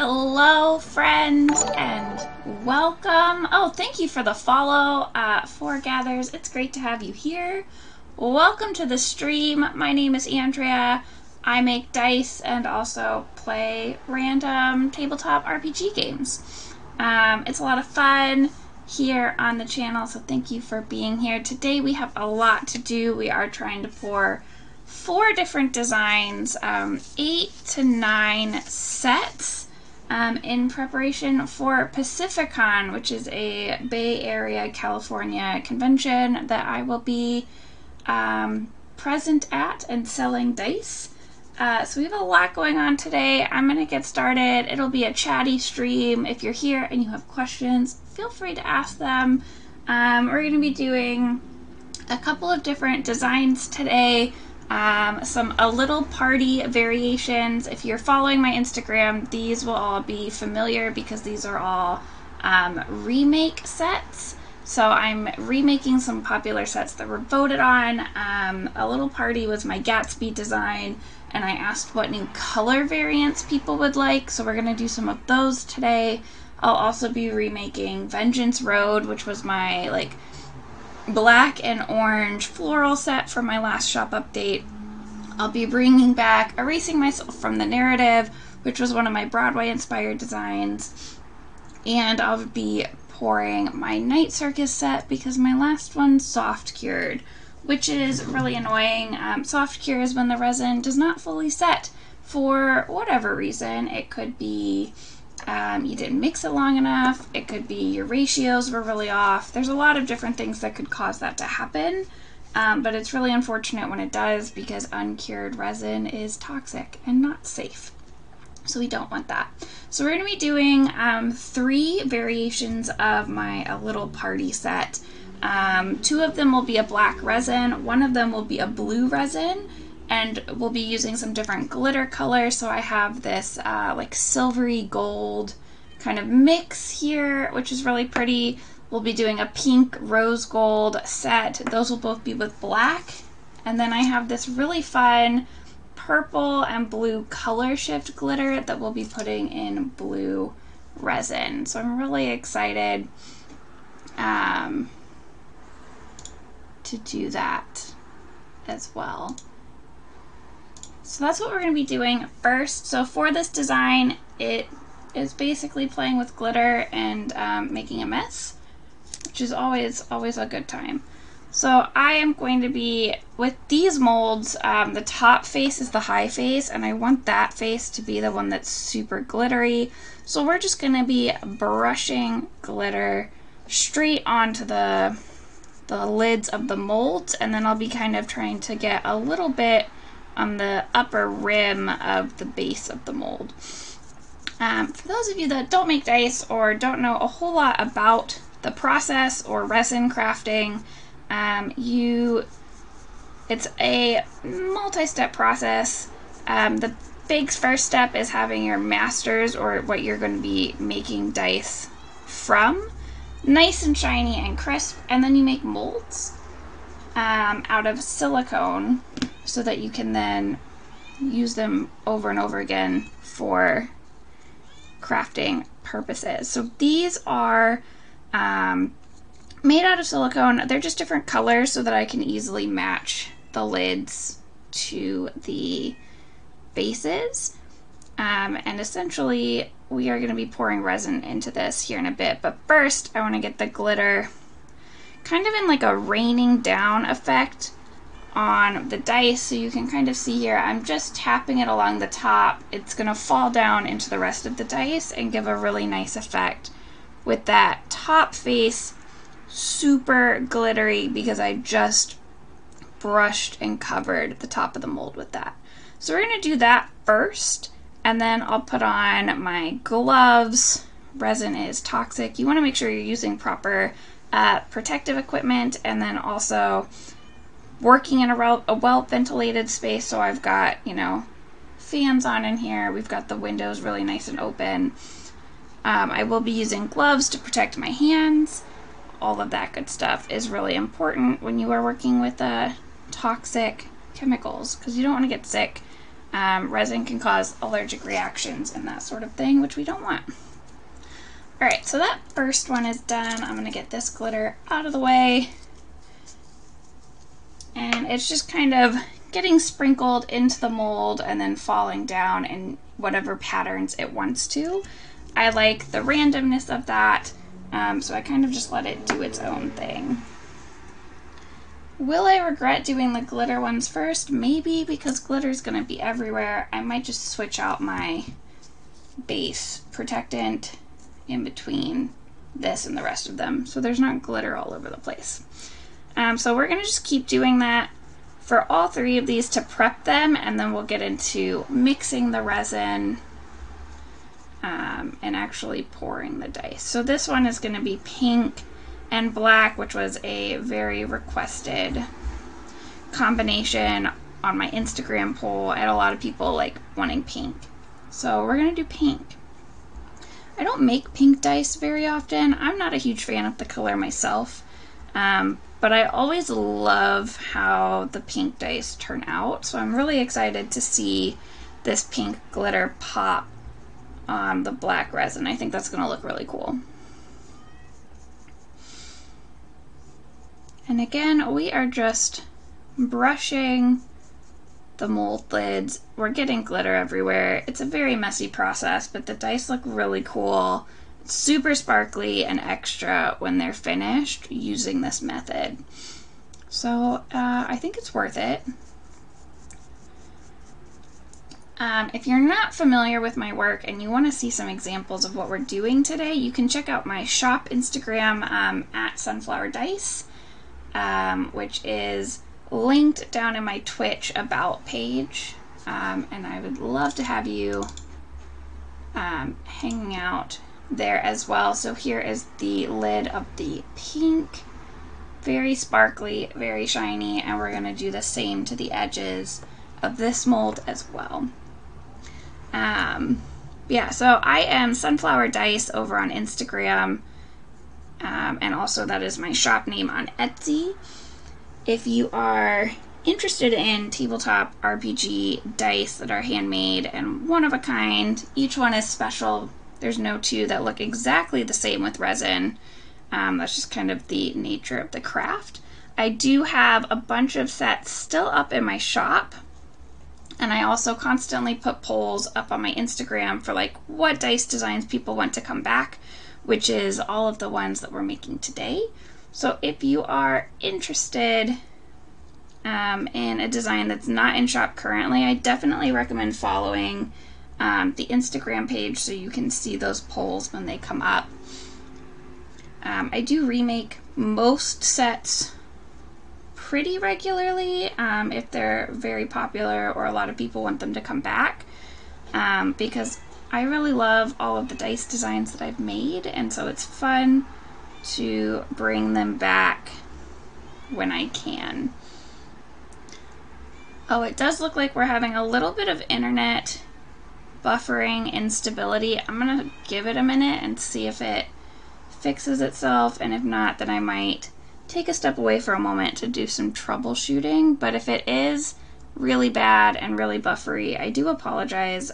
Hello, friends, and welcome. Oh, thank you for the follow, Foregathers. It's great to have you here. Welcome to the stream. My name is Andrea. I make dice and also play random tabletop RPG games. It's a lot of fun here on the channel, so thank you for being here. Today we have a lot to do. We are trying to pour 4 different designs, 8 to 9 sets in preparation for Pacificon, which is a Bay Area, California convention that I will be present at and selling dice. So we have a lot going on today. I'm going to get started. It'll be a chatty stream. If you're here and you have questions, feel free to ask them. We're going to be doing a couple of different designs today. A little party variations. If you're following my Instagram, these will all be familiar because these are all remake sets. So I'm remaking some popular sets that were voted on. A Little Party was my Gatsby design, and I asked what new color variants people would like, so we're going to do some of those today. I'll also be remaking Vengeance Road, which was my black and orange floral set from my last shop update. I'll be bringing back Erasing Myself from the Narrative, which was one of my Broadway inspired designs, and I'll be pouring my Night Circus set because my last one soft cured, which is really annoying. Soft cure is when the resin does not fully set for whatever reason. It could be you didn't mix it long enough. It could be your ratios were really off. There's a lot of different things that could cause that to happen, but it's really unfortunate when it does because uncured resin is toxic and not safe. So we don't want that. So we're going to be doing 3 variations of my A Little Party set. 2 of them will be a black resin, 1 of them will be a blue resin, and we'll be using some different glitter colors. So I have this silvery gold kind of mix here, which is really pretty. We'll be doing a pink rose gold set. Those will both be with black. And then I have this really fun purple and blue color shift glitter that we'll be putting in blue resin. So I'm really excited to do that as well. So that's what we're going to be doing first. So for this design, it is basically playing with glitter and making a mess, which is always a good time. So I am going to be, with these molds, the top face is the high face, and I want that face to be the one that's super glittery. So we're just going to be brushing glitter straight onto the lids of the molds, and then I'll be kind of trying to get a little bit on the upper rim of the base of the mold. For those of you that don't make dice or don't know a whole lot about the process or resin crafting, it's a multi-step process. The big first step is having your masters, or what you're going to be making dice from, nice and shiny and crisp, and then you make molds out of silicone so that you can then use them over and over again for crafting purposes. So these are made out of silicone. They're just different colors so that I can easily match the lids to the bases. And essentially we are going to be pouring resin into this here in a bit. But first I want to get the glitter kind of in like a raining down effect on the dice. So you can kind of see here, I'm just tapping it along the top. It's going to fall down into the rest of the dice and give a really nice effect with that top face super glittery because I just brushed and covered the top of the mold with that. So we're going to do that first, and then I'll put on my gloves. Resin is toxic. You want to make sure you're using proper protective equipment, and then also working in a well ventilated space. So I've got, fans on in here. We've got the windows really nice and open. I will be using gloves to protect my hands. All of that good stuff is really important when you are working with toxic chemicals because you don't want to get sick. resin can cause allergic reactions and that sort of thing, which we don't want. All right, so that first one is done. I'm gonna get this glitter out of the way. And it's just kind of getting sprinkled into the mold and then falling down in whatever patterns it wants to. I like the randomness of that, so I kind of just let it do its own thing. Will I regret doing the glitter ones first? Maybe, because glitter is going to be everywhere. I might just switch out my base protectant in between this and the rest of them, so there's not glitter all over the place. So we're going to just keep doing that for all three of these to prep them, and then we'll get into mixing the resin and actually pouring the dice. So this one is going to be pink and black, which was a very requested combination on my Instagram poll. I had a lot of people like wanting pink. So we're going to do pink. I don't make pink dice very often. I'm not a huge fan of the color myself, but I always love how the pink dice turn out. So I'm really excited to see this pink glitter pop on the black resin. I think that's going to look really cool. And again, we are just brushing the mold lids. We're getting glitter everywhere. It's a very messy process, but the dice look really cool. It's super sparkly and extra when they're finished using this method. So I think it's worth it. If you're not familiar with my work and you want to see some examples of what we're doing today, you can check out my shop Instagram at Sunflower Dice, which is linked down in my Twitch about page. And I would love to have you hanging out there as well. So here is the lid of the pink. Very sparkly, very shiny, and we're going to do the same to the edges of this mold as well. Yeah, so I am Sunflower Dice over on Instagram, and also that is my shop name on Etsy. If you are interested in tabletop RPG dice that are handmade and one of a kind, each one is special. There's no two that look exactly the same with resin. That's just kind of the nature of the craft. I do have a bunch of sets still up in my shop, and I also constantly put polls up on my Instagram for like what dice designs people want to come back, which is all of the ones that we're making today. So if you are interested in a design that's not in shop currently, I definitely recommend following the Instagram page so you can see those polls when they come up. I do remake most sets pretty regularly if they're very popular or a lot of people want them to come back, because I really love all of the dice designs that I've made, and so it's fun to bring them back when I can. Oh, it does look like we're having a little bit of internet buffering instability. I'm gonna give it a minute and see if it fixes itself, and if not, then I might take a step away for a moment to do some troubleshooting. But if it is really bad and really buffery, I do apologize.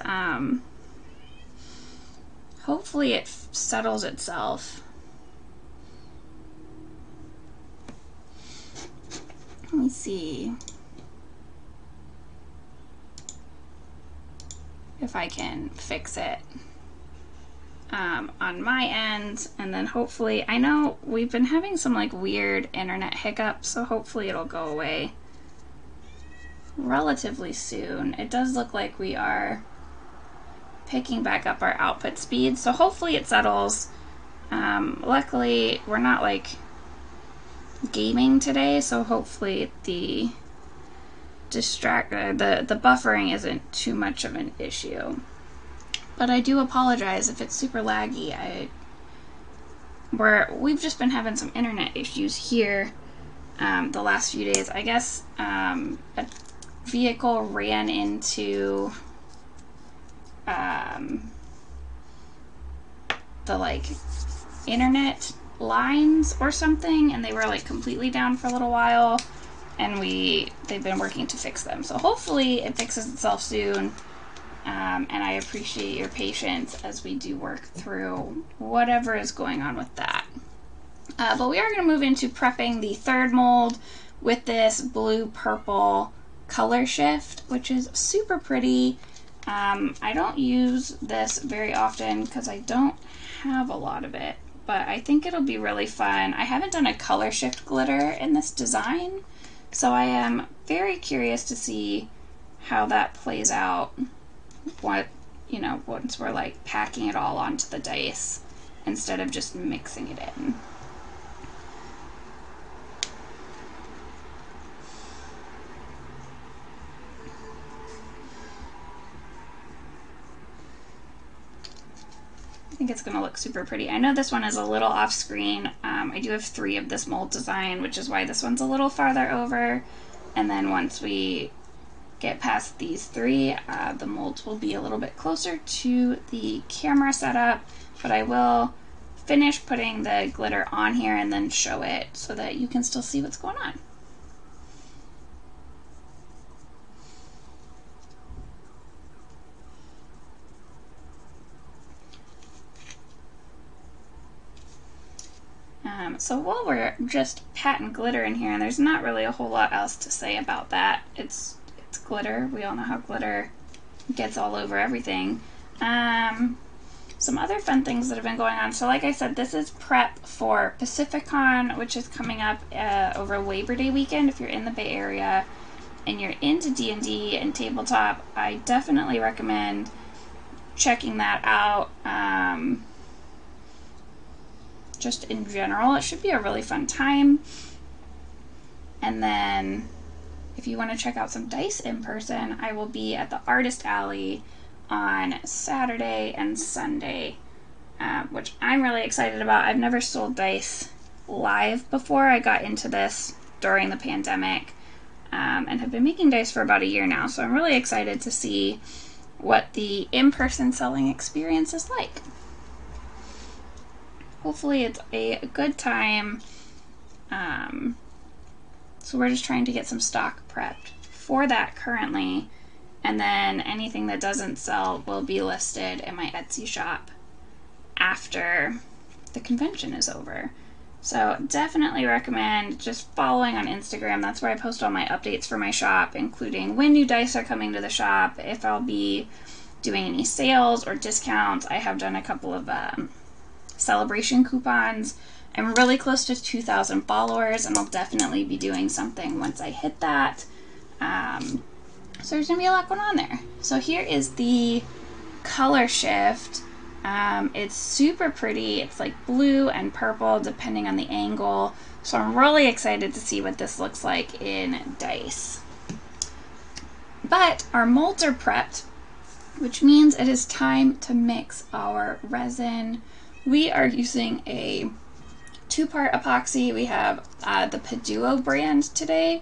Hopefully it settles itself. Let me see if I can fix it on my end, and then hopefully, I know we've been having some like weird internet hiccups, so hopefully it'll go away relatively soon. It does look like we are picking back up our output speed, so hopefully it settles. Luckily we're not like gaming today, so hopefully the buffering isn't too much of an issue. But I do apologize if it's super laggy. We've just been having some internet issues here the last few days. I guess a vehicle ran into the like internet lines or something, and they were like completely down for a little while, and they've been working to fix them. So hopefully it fixes itself soon. And I appreciate your patience as we do work through whatever is going on with that. But we are going to move into prepping the third mold with this blue-purple color shift, which is super pretty. I don't use this very often because I don't have a lot of it, but I think it'll be really fun. I haven't done a color shift glitter in this design, so I am very curious to see how that plays out. Once we're like packing it all onto the dice instead of just mixing it in. I think it's going to look super pretty. I know this one is a little off screen. I do have 3 of this mold design, which is why this one's a little farther over. And then once we get past these 3, the molds will be a little bit closer to the camera setup, but I will finish putting the glitter on here and then show it so that you can still see what's going on. So while we're just patting glitter in here, and there's not really a whole lot else to say about that, it's glitter. We all know how glitter gets all over everything. Some other fun things that have been going on. So like I said, this is prep for Pacificon, which is coming up over Labor Day weekend. If you're in the Bay Area and you're into D&D and tabletop, I definitely recommend checking that out. Just in general, it should be a really fun time. And then if you want to check out some dice in person, I will be at the Artist Alley on Saturday and Sunday, which I'm really excited about. I've never sold dice live before. I got into this during the pandemic and have been making dice for about a year now, so I'm really excited to see what the in-person selling experience is like. Hopefully it's a good time. So we're just trying to get some stock prepped for that currently, and then anything that doesn't sell will be listed in my Etsy shop after the convention is over. So definitely recommend just following on Instagram. That's where I post all my updates for my shop, including when new dice are coming to the shop, if I'll be doing any sales or discounts. I have done a couple of celebration coupons. I'm really close to 2,000 followers, and I'll definitely be doing something once I hit that. So there's gonna be a lot going on there. So here is the color shift. It's super pretty. It's like blue and purple depending on the angle. So I'm really excited to see what this looks like in dice. But our molds are prepped, which means it is time to mix our resin. We are using a 2-part epoxy. We have the Paduo brand today,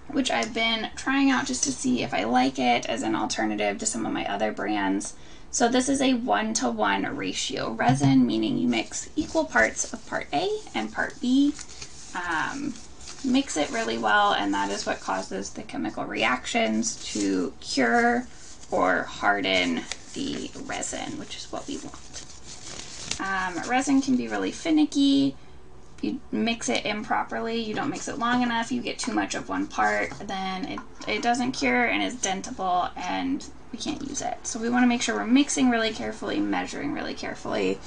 which I've been trying out just to see if I like it as an alternative to some of my other brands. So this is a 1-to-1 ratio resin, meaning you mix equal parts of part A and part B. Mix it really well, and that is what causes the chemical reactions to cure or harden the resin, which is what we want. Resin can be really finicky. If you mix it improperly, you don't mix it long enough, you get too much of one part, then it doesn't cure and is dentable and we can't use it. So we want to make sure we're mixing really carefully, measuring really carefully.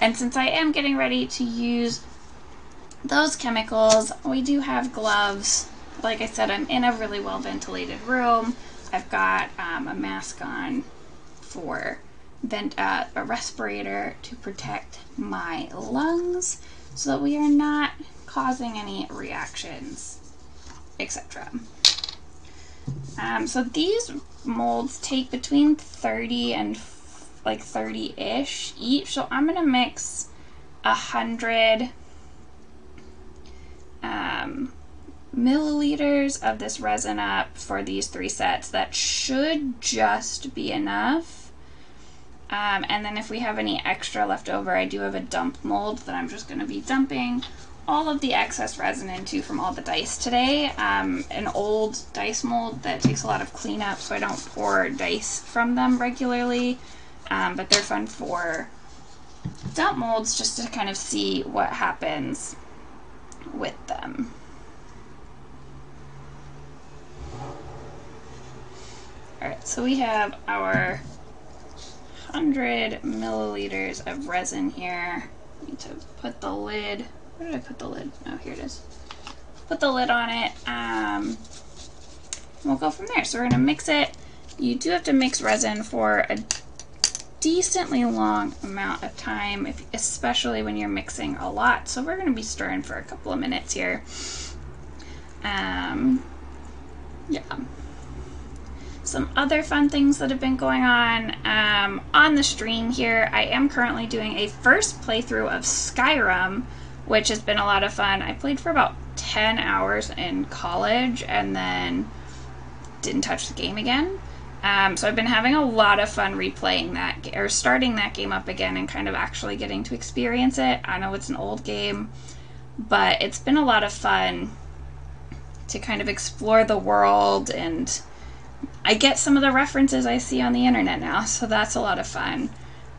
And since I am getting ready to use those chemicals, we do have gloves. Like I said, I'm in a really well ventilated room. I've got a mask on for a respirator to protect my lungs so that we are not causing any reactions, etc. So these molds take between 30 and like 30-ish each. So I'm gonna mix 100 milliliters of this resin up for these 3 sets. That should just be enough. And then if we have any extra left over, I do have a dump mold that I'm just going to be dumping all of the excess resin into from all the dice today. An old dice mold that takes a lot of cleanup, so I don't pour dice from them regularly, but they're fun for dump molds just to kind of see what happens with them. Alright, so we have our 100 milliliters of resin here. I need to put the lid, where did I put the lid? Oh, here it is. Put the lid on it. We'll go from there. So we're going to mix it. You do have to mix resin for a decently long amount of time, especially when you're mixing a lot. So we're going to be stirring for a couple of minutes here. Yeah. Some other fun things that have been going on the stream here. I am currently doing a first playthrough of Skyrim, which has been a lot of fun. I played for about 10 hours in college and then didn't touch the game again. So I've been having a lot of fun replaying that, or starting that game up again and kind of actually getting to experience it. I know it's an old game, but it's been a lot of fun to kind of explore the world, and I get some of the references I see on the internet now, so that's a lot of fun.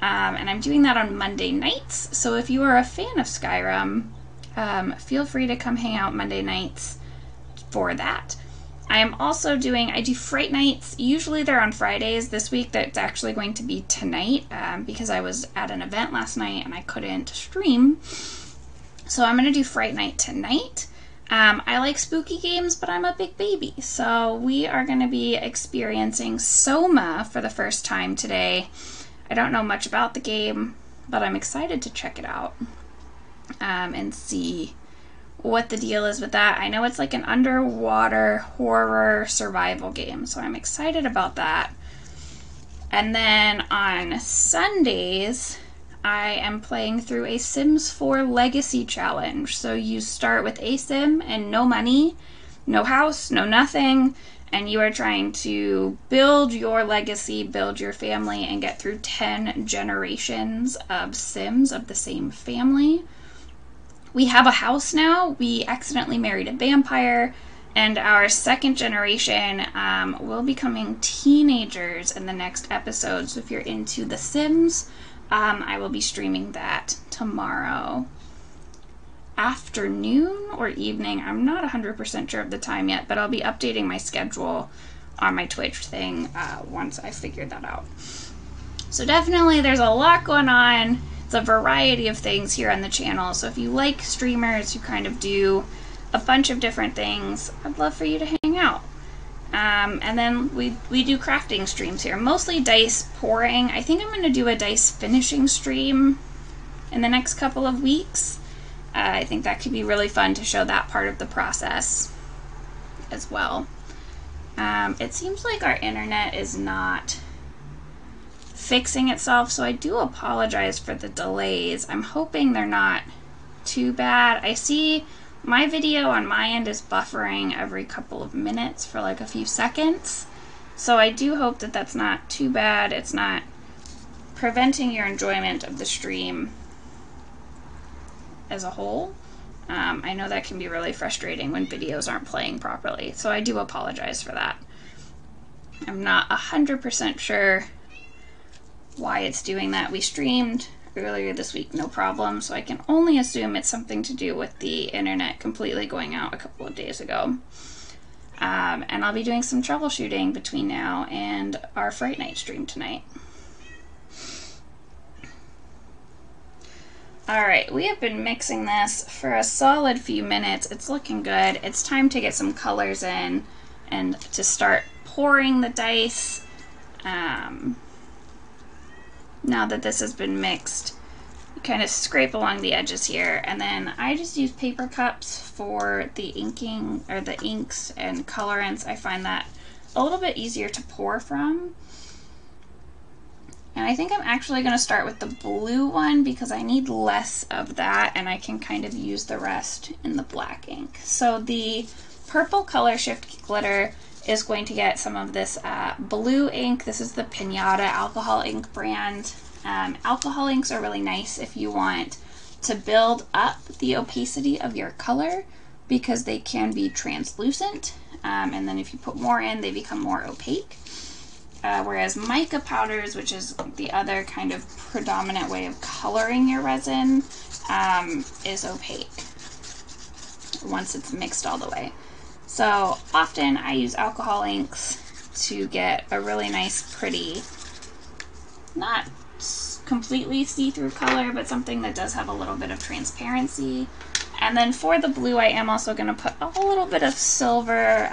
And I'm doing that on Monday nights, so if you are a fan of Skyrim, feel free to come hang out Monday nights for that. I am also I do Fright Nights. Usually they're on Fridays. This week that's actually going to be tonight because I was at an event last night and I couldn't stream. So I'm going to do Fright Night tonight. I like spooky games, but I'm a big baby. So we are going to be experiencing Soma for the first time today. I don't know much about the game, but I'm excited to check it out and see what the deal is with that. I know it's like an underwater horror survival game, so I'm excited about that. And then on Sundays, I am playing through a Sims 4 Legacy Challenge. So you start with a sim and no money, no house, no nothing, and you are trying to build your legacy, build your family, and get through 10 generations of Sims of the same family. We have a house now. We accidentally married a vampire, and our second generation will be becoming teenagers in the next episode. So if you're into The Sims, I will be streaming that tomorrow afternoon or evening. I'm not 100% sure of the time yet, but I'll be updating my schedule on my Twitch thing once I figure that out. So definitely there's a lot going on. It's a variety of things here on the channel. So if you like streamers who kind of do a bunch of different things, I'd love for you to hang out. And then we do crafting streams here, mostly dice pouring. I think I'm going to do a dice finishing stream in the next couple of weeks. I think that could be really fun to show that part of the process as well. It seems like our internet is not fixing itself, so I do apologize for the delays. I'm hoping they're not too bad. I see my video on my end is buffering every couple of minutes for like a few seconds, so I do hope that that's not too bad. It's not preventing your enjoyment of the stream as a whole. I know that can be really frustrating when videos aren't playing properly, so I do apologize for that. I'm not 100% sure why it's doing that. We streamed earlier this week, no problem, so I can only assume it's something to do with the internet completely going out a couple of days ago. And I'll be doing some troubleshooting between now and our Fright Night stream tonight. Alright, we have been mixing this for a solid few minutes. It's looking good. It's time to get some colors in and to start pouring the dice. Now that this has been mixed, you kind of scrape along the edges here, and then I just use paper cups for the inking, or the inks and colorants. I find that a little bit easier to pour from. And I think I'm actually going to start with the blue one because I need less of that, and I can kind of use the rest in the black ink. So the purple color shift glitter is going to get some of this blue ink. This is the Pinata alcohol ink brand. Alcohol inks are really nice if you want to build up the opacity of your color because they can be translucent. And then if you put more in, they become more opaque. Whereas mica powders, which is the other kind of predominant way of coloring your resin, is opaque once it's mixed all the way. So often I use alcohol inks to get a really nice, pretty, not completely see-through color, but something that does have a little bit of transparency. And then for the blue, I am also going to put a little bit of silver,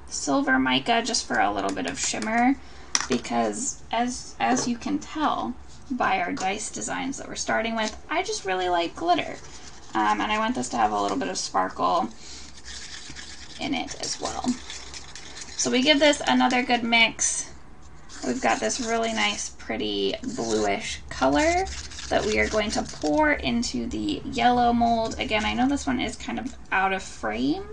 silver mica just for a little bit of shimmer, because as you can tell by our dice designs that we're starting with, I just really like glitter. And I want this to have a little bit of sparkle in it as well. So we give this another good mix. We've got this really nice, pretty bluish color that we are going to pour into the yellow mold. Again, I know this one is kind of out of frame,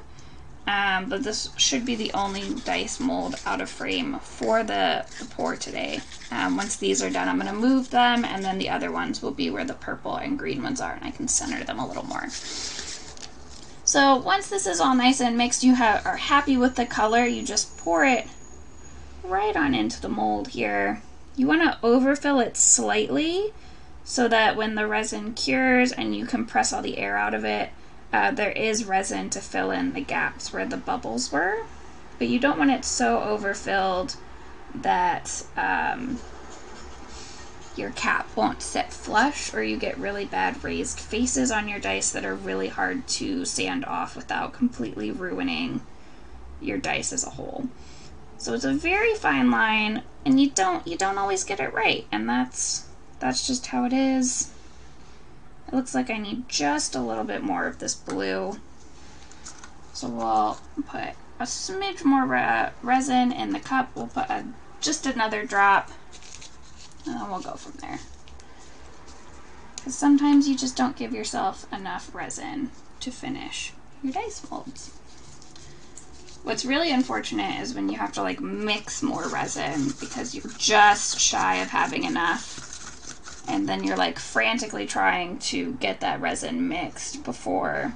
but this should be the only dice mold out of frame for the pour today. Once these are done, I'm going to move them, and then the other ones will be where the purple and green ones are, and I can center them a little more. So once this is all nice and mixed, you are happy with the color, you just pour it right on into the mold here. You want to overfill it slightly so that when the resin cures and you compress all the air out of it, there is resin to fill in the gaps where the bubbles were. But you don't want it so overfilled that your cap won't sit flush, or you get really bad raised faces on your dice that are really hard to sand off without completely ruining your dice as a whole. So it's a very fine line, and you don't always get it right, and that's just how it is. It looks like I need just a little bit more of this blue, so we'll put a smidge more resin in the cup. We'll put just another drop, and then we'll go from there. Because sometimes you just don't give yourself enough resin to finish your dice molds. What's really unfortunate is when you have to like mix more resin because you're just shy of having enough, and then you're like frantically trying to get that resin mixed before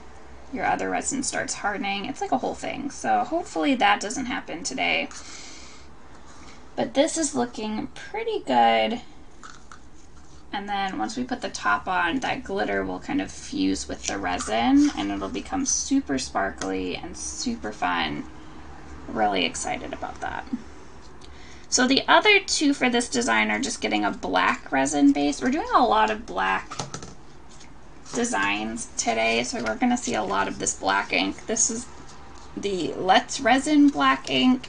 your other resin starts hardening. It's like a whole thing. So hopefully that doesn't happen today. But this is looking pretty good. And then once we put the top on, that glitter will kind of fuse with the resin and it'll become super sparkly and super fun. Really excited about that. So the other two for this design are just getting a black resin base. We're doing a lot of black designs today, so we're going to see a lot of this black ink. This is the Let's Resin black ink,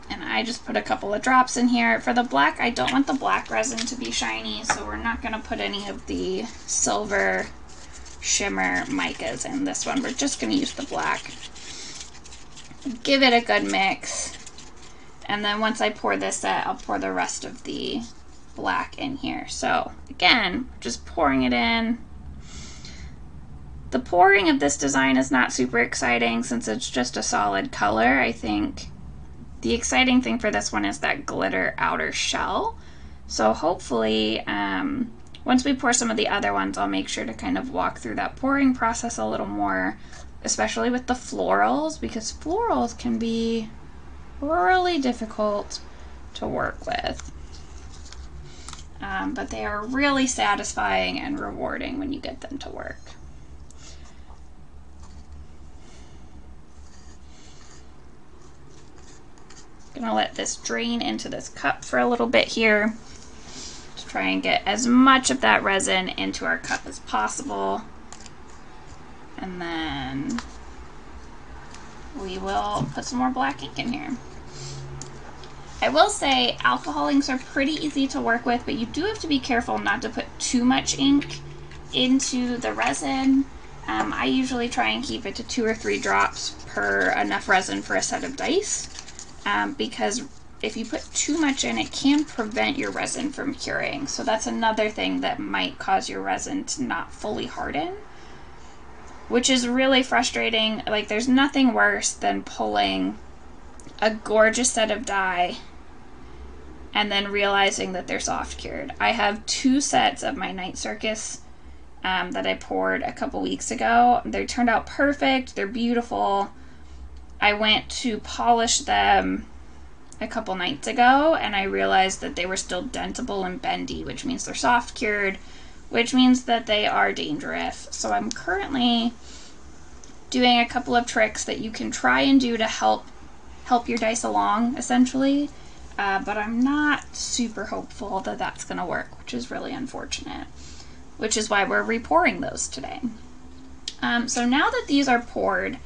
and I just put a couple of drops in here. For the black, I don't want the black resin to be shiny, so we're not going to put any of the silver shimmer micas in this one. We're just going to use the black. Give it a good mix, and then once I pour this set, I'll pour the rest of the black in here. So again, just pouring it in. The pouring of this design is not super exciting since it's just a solid color. I think the exciting thing for this one is that glitter outer shell. So hopefully, once we pour some of the other ones, I'll make sure to kind of walk through that pouring process a little more, especially with the florals, because florals can be really difficult to work with. But they are really satisfying and rewarding when you get them to work. Gonna let this drain into this cup for a little bit here to try and get as much of that resin into our cup as possible. And then we will put some more black ink in here. I will say alcohol inks are pretty easy to work with, but you do have to be careful not to put too much ink into the resin. I usually try and keep it to 2 or 3 drops per enough resin for a set of dice, because if you put too much in, it can prevent your resin from curing. So that's another thing that might cause your resin to not fully harden, which is really frustrating. Like, there's nothing worse than pulling a gorgeous set of dye and then realizing that they're soft cured. I have 2 sets of my Night Circus that I poured a couple weeks ago. They turned out perfect. They're beautiful. I went to polish them a couple nights ago, and I realized that they were still dentable and bendy, which means they're soft cured, which means that they are dangerous. So I'm currently doing a couple of tricks that you can try and do to help your dice along, essentially, but I'm not super hopeful that that's going to work, which is really unfortunate, which is why we're repouring those today. So now that these are poured,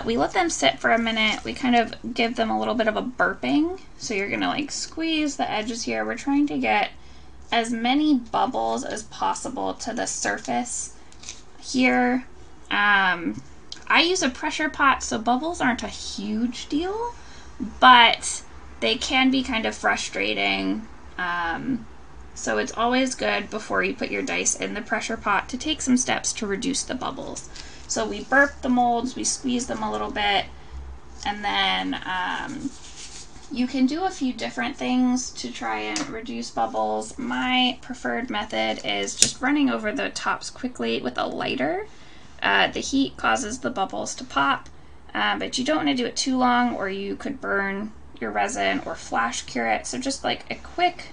we let them sit for a minute. We kind of give them a little bit of a burping. So you're going to like squeeze the edges here. We're trying to get as many bubbles as possible to the surface here. I use a pressure pot, so bubbles aren't a huge deal, but they can be kind of frustrating. So it's always good before you put your dice in the pressure pot to take some steps to reduce the bubbles. So we burp the molds, we squeeze them a little bit, and then you can do a few different things to try and reduce bubbles. My preferred method is just running over the tops quickly with a lighter. The heat causes the bubbles to pop, but you don't want to do it too long or you could burn your resin or flash cure it. So just like a quick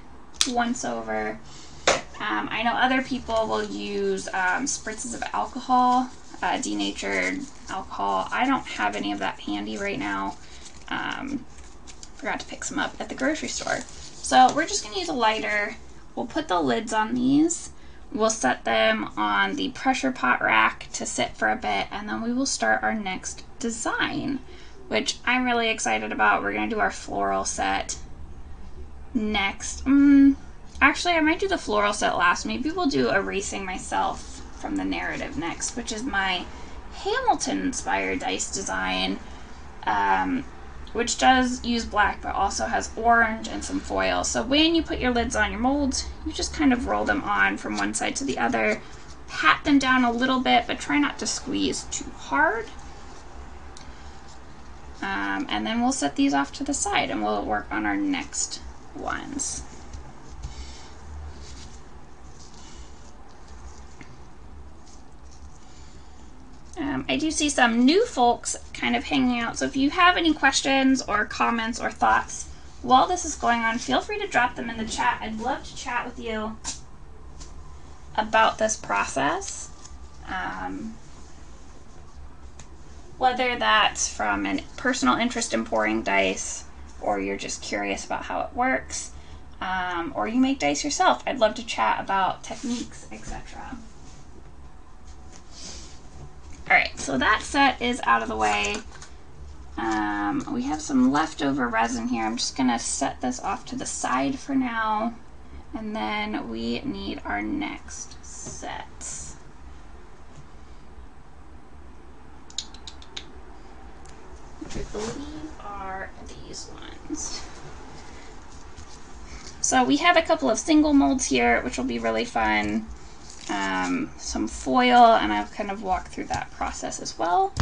once over. I know other people will use spritzes of alcohol, denatured alcohol. I don't have any of that handy right now. Forgot to pick some up at the grocery store. So we're just going to use a lighter. We'll put the lids on these. We'll set them on the pressure pot rack to sit for a bit, and then we will start our next design, which I'm really excited about. We're going to do our floral set next. Actually, I might do the floral set last. Maybe we'll do Erasing Myself from the Narrative next, which is my Hamilton-inspired dice design, which does use black but also has orange and some foil. So when you put your lids on your molds, you just kind of roll them on from one side to the other, pat them down a little bit, but try not to squeeze too hard. And then we'll set these off to the side and we'll work on our next ones. I do see some new folks kind of hanging out, so if you have any questions or comments or thoughts while this is going on, feel free to drop them in the chat. I'd love to chat with you about this process. Whether that's from a personal interest in pouring dice, or you're just curious about how it works, or you make dice yourself. I'd love to chat about techniques, etc. Alright, so that set is out of the way. We have some leftover resin here. I'm just going to set this off to the side for now, and then we need our next set. Which I believe are these ones. So we have a couple of single molds here, which will be really fun. Some foil, and I've kind of walked through that process as well.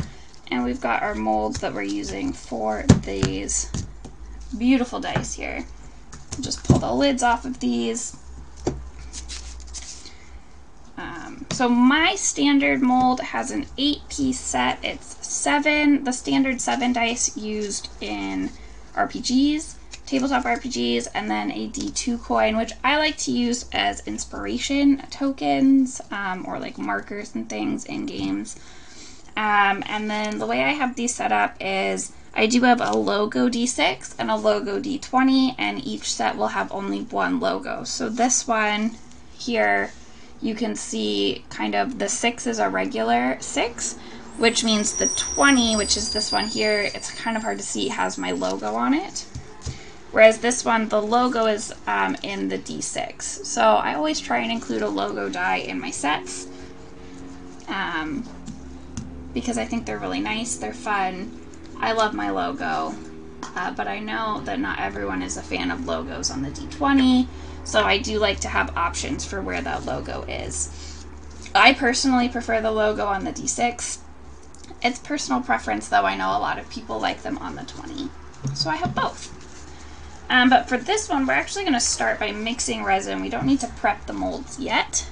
And we've got our molds that we're using for these beautiful dice here. Just pull the lids off of these. So my standard mold has an 8-piece set. It's 7, the standard 7 dice used in RPGs, tabletop RPGs, and then a D2 coin, which I like to use as inspiration tokens, or like markers and things in games. And then the way I have these set up is I do have a logo D6 and a logo D20, and each set will have only one logo. So this one here, you can see kind of the 6 is a regular 6, which means the 20, which is this one here, it's kind of hard to see, has my logo on it. Whereas this one, the logo is in the D6. So I always try and include a logo die in my sets, because I think they're really nice, they're fun. I love my logo, but I know that not everyone is a fan of logos on the D20, so I do like to have options for where that logo is. I personally prefer the logo on the D6. It's personal preference, though. I know a lot of people like them on the 20, so I have both. But for this one, we're actually going to start by mixing resin. We don't need to prep the molds yet.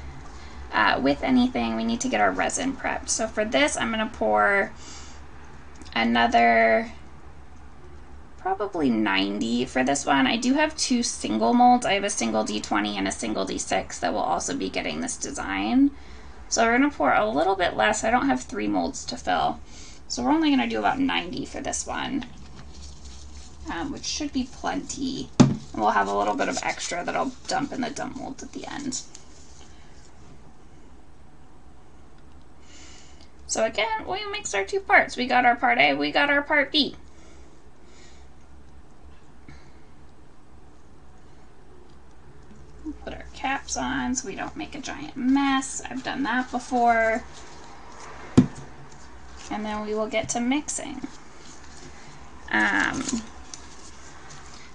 with anything, we need to get our resin prepped. So for this, I'm going to pour another probably 90 for this one. I do have 2 single molds. I have a single D20 and a single D6 that will also be getting this design. So we're going to pour a little bit less. I don't have 3 molds to fill. So we're only going to do about 90 for this one, which should be plenty. And we'll have a little bit of extra that I'll dump in the dump molds at the end. So again, we mixed our 2 parts. We got our part A, we got our part B. Put our caps on so we don't make a giant mess. I've done that before. And then we will get to mixing.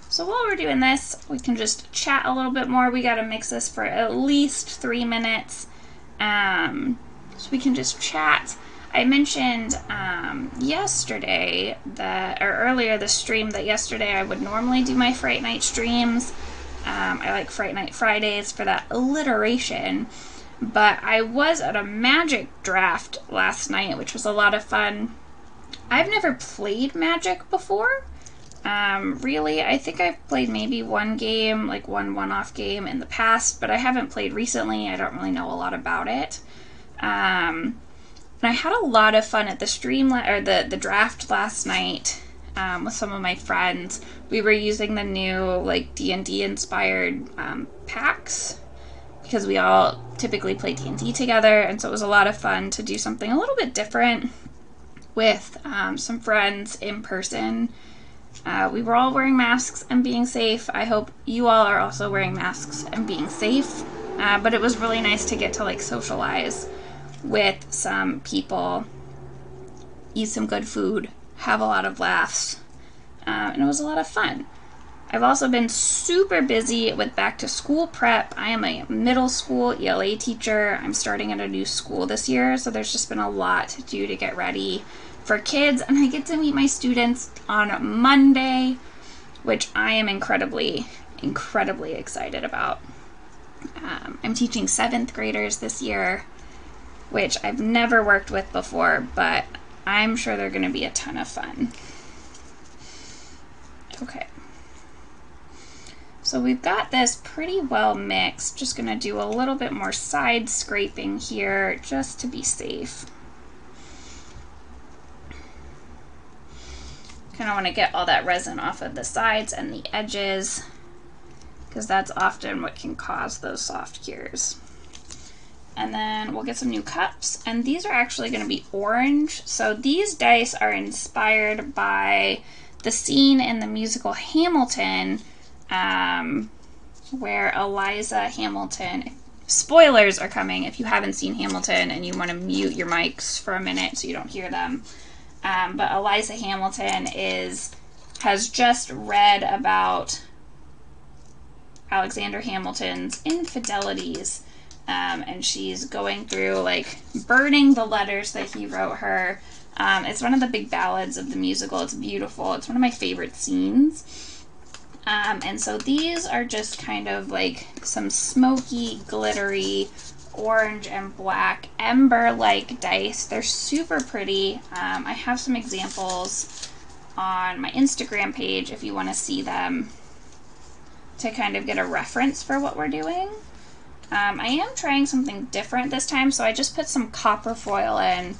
So while we're doing this, we can just chat a little bit more. We got to mix this for at least 3 minutes. So we can just chat. I mentioned yesterday that, or earlier this stream, that yesterday I would normally do my Fright Night streams. I like Fright Night Fridays for that alliteration. But I was at a Magic draft last night, which was a lot of fun. I've never played Magic before. Really, I think I've played maybe one game, like one-off game in the past, but I haven't played recently. I don't really know a lot about it. And I had a lot of fun at the stream, or the draft last night with some of my friends. We were using the new like D&D inspired packs because we all typically play D&D together, and so it was a lot of fun to do something a little bit different with some friends in person. We were all wearing masks and being safe. I hope you all are also wearing masks and being safe. But it was really nice to get to like socialize with some people, eat some good food, have a lot of laughs, and it was a lot of fun. I've also been super busy with back to school prep. I am a middle school ELA teacher. I'm starting at a new school this year, so there's just been a lot to do to get ready for kids, and I get to meet my students on Monday, which I am incredibly excited about. I'm teaching 7th graders this year, which I've never worked with before, but I'm sure they're going to be a ton of fun. Okay. So we've got this pretty well mixed. Just going to do a little bit more side scraping here just to be safe. Kind of want to get all that resin off of the sides and the edges, because that's often what can cause those soft cures. And then we'll get some new cups, and these are actually going to be orange. So these dice are inspired by the scene in the musical Hamilton, where Eliza Hamilton, spoilers are coming if you haven't seen Hamilton and you want to mute your mics for a minute so you don't hear them. But Eliza Hamilton has just read about Alexander Hamilton's infidelities, and she's going through like burning the letters that he wrote her. It's one of the big ballads of the musical. It's beautiful. It's one of my favorite scenes. And so these are just kind of like some smoky, glittery, orange and black ember-like dice. They're super pretty. I have some examples on my Instagram page if you want to see them to kind of get a reference for what we're doing. I am trying something different this time, so I just put some copper foil in,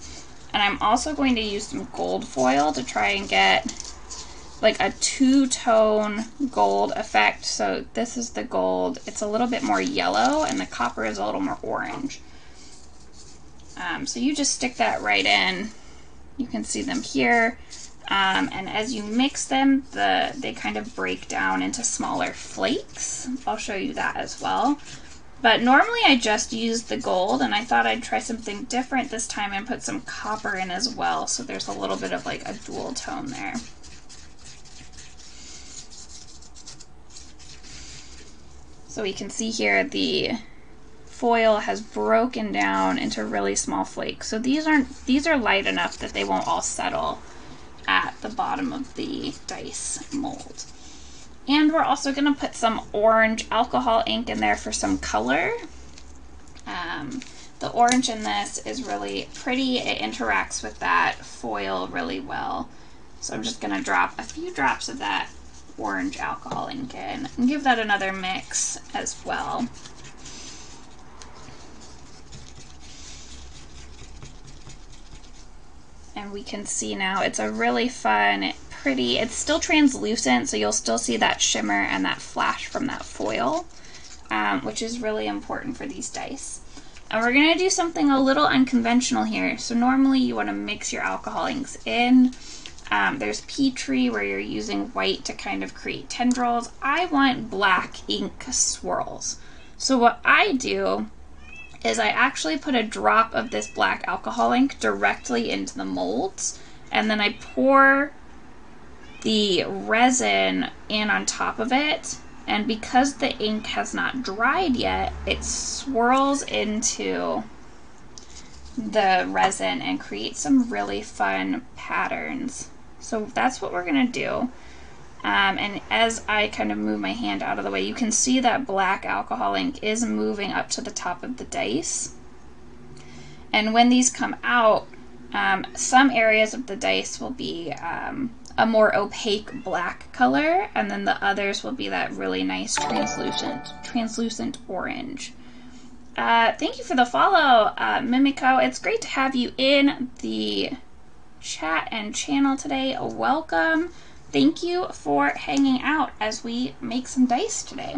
and I'm also going to use some gold foil to try and get like a two-tone gold effect. So this is the gold. It's a little bit more yellow, and the copper is a little more orange. So you just stick that right in. You can see them here. And as you mix them, they kind of break down into smaller flakes. I'll show you that as well. But normally I just use the gold, and I thought I'd try something different this time and put some copper in as well. So there's a little bit of like a dual tone there. So we can see here the foil has broken down into really small flakes. So these are light enough that they won't all settle at the bottom of the dice mold. And we're also going to put some orange alcohol ink in there for some color. The orange in this is really pretty. It interacts with that foil really well. So I'm just gonna drop a few drops of that orange alcohol ink in and give that another mix as well. And we can see now it's a really fun, pretty, it's still translucent, so you'll still see that shimmer and that flash from that foil, which is really important for these dice. And we're gonna do something a little unconventional here. So normally you wanna mix your alcohol inks in. There's Petri where you're using white to kind of create tendrils. I want black ink swirls. So what I do is I actually put a drop of this black alcohol ink directly into the molds, and then I pour the resin in on top of it, and because the ink has not dried yet, it swirls into the resin and creates some really fun patterns. So that's what we're gonna do. And as I kind of move my hand out of the way, you can see that black alcohol ink is moving up to the top of the dice. And when these come out, some areas of the dice will be a more opaque black color, and then the others will be that really nice translucent orange. Thank you for the follow, Mimico. It's great to have you in the chat and channel today. Welcome. Thank you for hanging out as we make some dice today.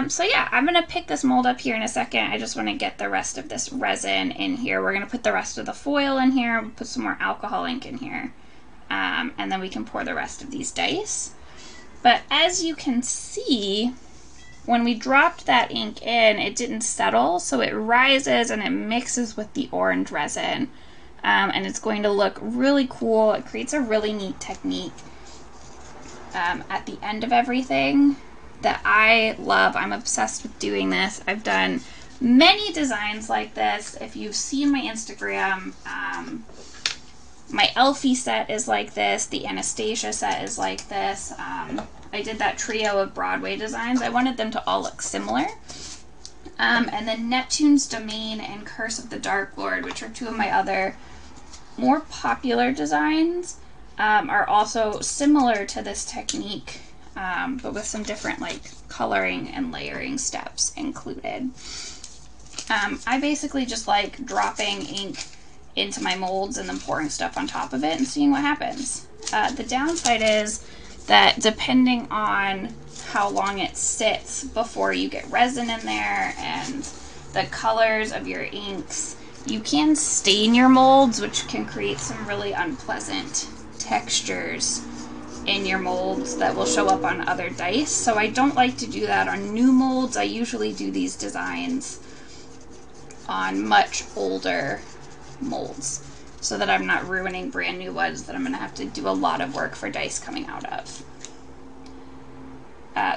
So yeah, I'm going to pick this mold up here in a second. I just want to get the rest of this resin in here. We're going to put the rest of the foil in here. We'll put some more alcohol ink in here. And then we can pour the rest of these dice. But as you can see, when we dropped that ink in, it didn't settle. So it rises and it mixes with the orange resin. And it's going to look really cool. It creates a really neat technique at the end of everything that I love. I'm obsessed with doing this. I've done many designs like this. If you've seen my Instagram, my Elfie set is like this. The Anastasia set is like this. I did that trio of Broadway designs. I wanted them to all look similar. And then Neptune's Domain and Curse of the Dark Lord, which are two of my other more popular designs, are also similar to this technique, but with some different like coloring and layering steps included. I basically just like dropping ink into my molds and then pouring stuff on top of it and seeing what happens. The downside is that depending on how long it sits before you get resin in there and the colors of your inks, you can stain your molds, which can create some really unpleasant textures in your molds that will show up on other dice. So I don't like to do that on new molds. I usually do these designs on much older molds so that I'm not ruining brand new ones that I'm going to have to do a lot of work for dice coming out of.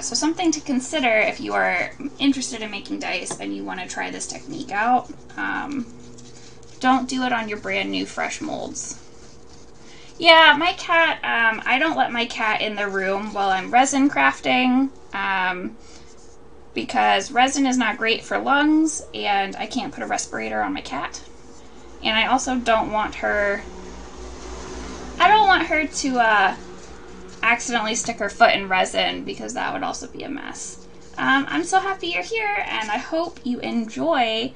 So something to consider if you are interested in making dice and you want to try this technique out. Don't do it on your brand new fresh molds. Yeah, my cat, I don't let my cat in the room while I'm resin crafting, because resin is not great for lungs and I can't put a respirator on my cat. And I also don't want her, to accidentally stick her foot in resin, because that would also be a mess. I'm so happy you're here and I hope you enjoy.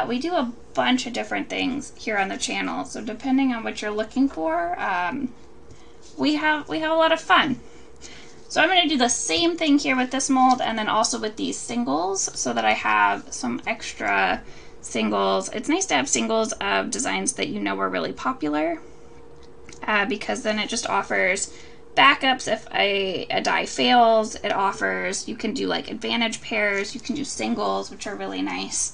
We do a bunch of different things here on the channel, so depending on what you're looking for, we have a lot of fun. So I'm going to do the same thing here with this mold and then also with these singles so that I have some extra singles. It's nice to have singles of designs that you know are really popular, because then it just offers backups if a die fails. It offers, you can do like advantage pairs, you can do singles, which are really nice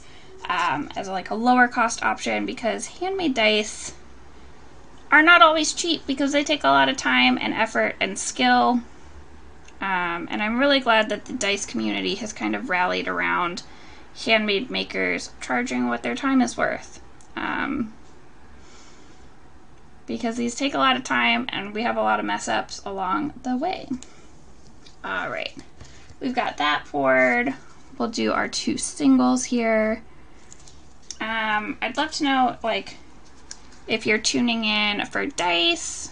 as like a lower cost option, because handmade dice are not always cheap because they take a lot of time and effort and skill. And I'm really glad that the dice community has kind of rallied around handmade makers charging what their time is worth. Because these take a lot of time and we have a lot of mess ups along the way. Alright, we've got that poured. We'll do our 2 singles here. I'd love to know, like, if you're tuning in for dice,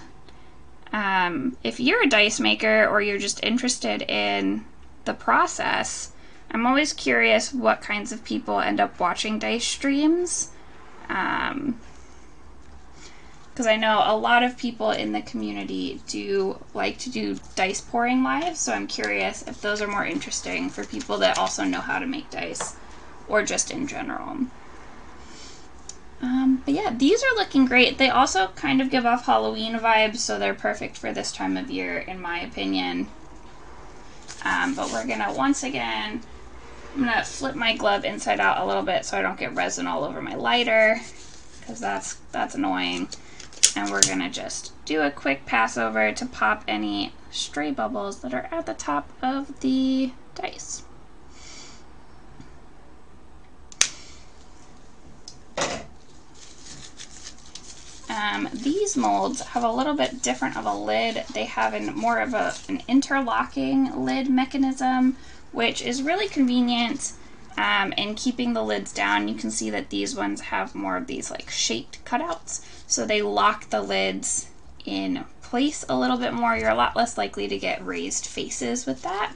if you're a dice maker or you're just interested in the process. I'm always curious what kinds of people end up watching dice streams. Because I know a lot of people in the community do like to do dice pouring live, so I'm curious if those are more interesting for people that also know how to make dice, or just in general. But yeah, these are looking great. They also kind of give off Halloween vibes, so they're perfect for this time of year, in my opinion. But we're gonna, once again, I'm gonna flip my glove inside out a little bit so I don't get resin all over my lighter, because that's annoying. And we're gonna just do a quick pass over to pop any stray bubbles that are at the top of the dice. These molds have a little bit different of a lid. They have more of an interlocking lid mechanism, which is really convenient in keeping the lids down. You can see that these ones have more of these like shaped cutouts, so they lock the lids in place a little bit more. You're a lot less likely to get raised faces with that,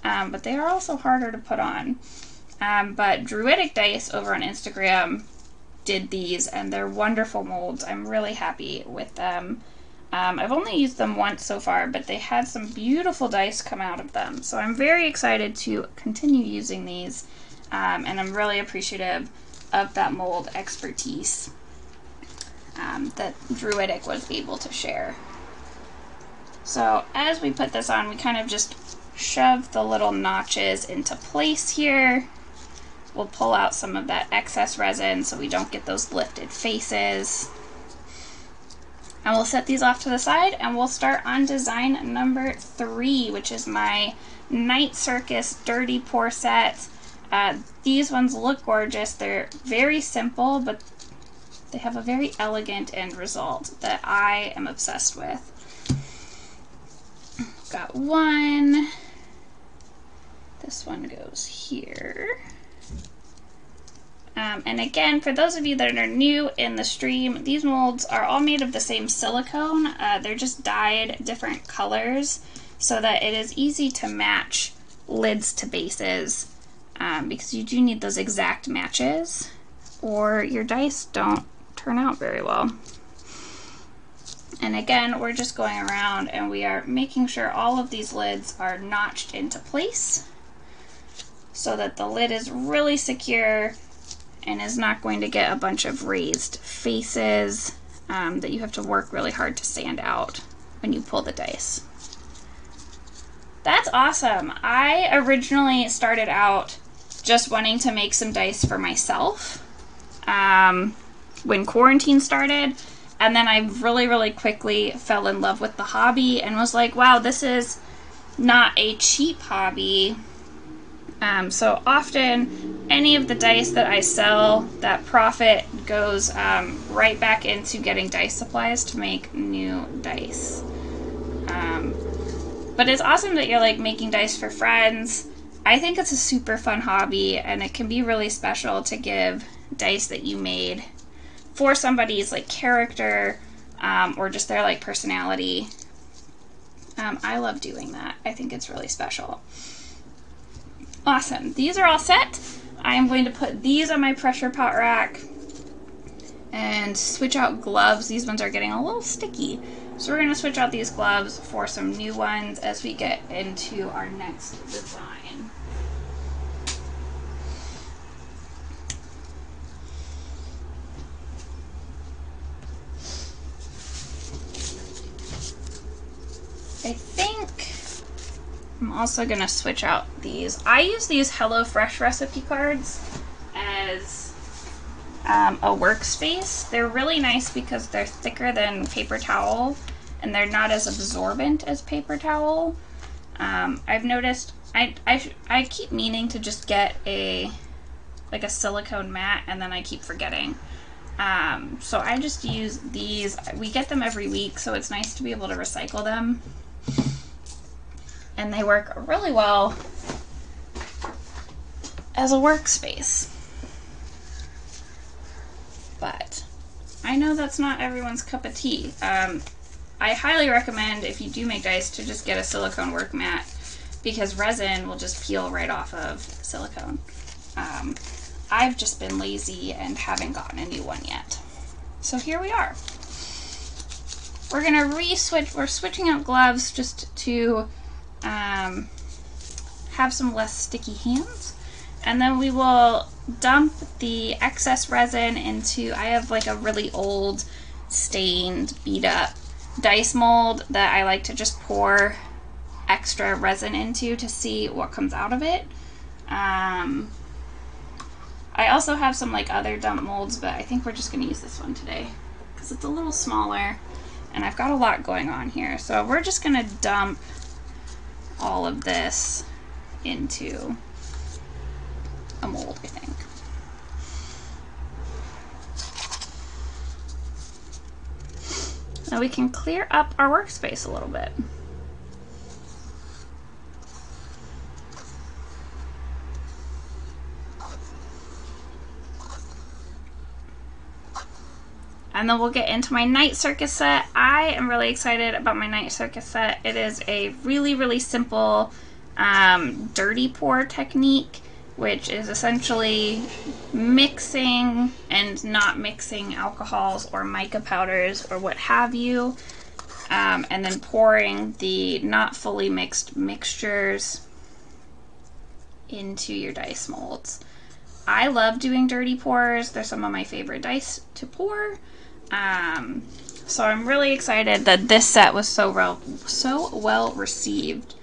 but they are also harder to put on. But Druidic Dice over on Instagram did these, and they're wonderful molds. I'm really happy with them. I've only used them once so far, but they had some beautiful dice come out of them, so I'm very excited to continue using these, and I'm really appreciative of that mold expertise that Druidic was able to share. So as we put this on, we kind of just shove the little notches into place here. We'll pull out some of that excess resin so we don't get those lifted faces. And we'll set these off to the side, and we'll start on design number 3, which is my Night Circus Dirty Pour set. These ones look gorgeous. They're very simple, but they have a very elegant end result that I am obsessed with. Got one. This one goes here. And again, for those of you that are new in the stream, these molds are all made of the same silicone. They're just dyed different colors so that it is easy to match lids to bases, because you do need those exact matches or your dice don't turn out very well. And again, we're just going around and we are making sure all of these lids are notched into place so that the lid is really secure and is not going to get a bunch of raised faces that you have to work really hard to sand out when you pull the dice. That's awesome. I originally started out just wanting to make some dice for myself when quarantine started, and then I really quickly fell in love with the hobby and was like, wow, this is not a cheap hobby. So often, any of the dice that I sell, that profit goes right back into getting dice supplies to make new dice. But it's awesome that you're like making dice for friends. I think it's a super fun hobby, and it can be really special to give dice that you made for somebody's like character or just their like personality. I love doing that. I think it's really special. Awesome. These are all set. I am going to put these on my pressure pot rack and switch out gloves. These ones are getting a little sticky. So we're going to switch out these gloves for some new ones as we get into our next design. I think I'm also going to switch out these. I use these HelloFresh recipe cards as a workspace. They're really nice because they're thicker than paper towel and they're not as absorbent as paper towel. I've noticed I keep meaning to just get a silicone mat, and then I keep forgetting. So I just use these. We get them every week, so it's nice to be able to recycle them. And they work really well as a workspace. But I know that's not everyone's cup of tea. I highly recommend, if you do make dice, to just get a silicone work mat, because resin will just peel right off of silicone. I've just been lazy and haven't gotten a new one yet. So here we are. We're gonna we're switching out gloves just to have some less sticky hands. And then we will dump the excess resin into, I have like a really old, stained, beat up dice mold that I like to just pour extra resin into to see what comes out of it. I also have some like other dump molds, but I think we're just going to use this one today because it's a little smaller and I've got a lot going on here. So we're just going to dump all of this into a mold, I think. Now we can clear up our workspace a little bit. And then we'll get into my Night Circus set. I am really excited about my Night Circus set. It is a really, really simple dirty pour technique, which is essentially mixing and not mixing alcohols or mica powders or what have you, and then pouring the not fully mixed mixtures into your dice molds. I love doing dirty pours. They're some of my favorite dice to pour. So I'm really excited that this set was so well received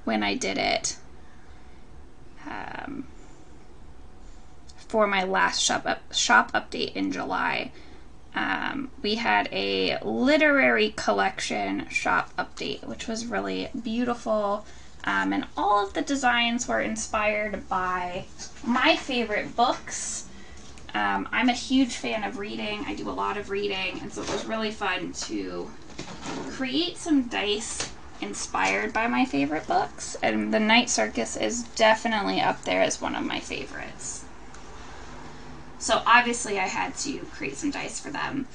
when I did it for my last shop update in July. We had a literary collection shop update, which was really beautiful. And all of the designs were inspired by my favorite books. I'm a huge fan of reading. I do a lot of reading, and so it was really fun to create some dice inspired by my favorite books. And the Night Circus is definitely up there as one of my favorites. So obviously I had to create some dice for them.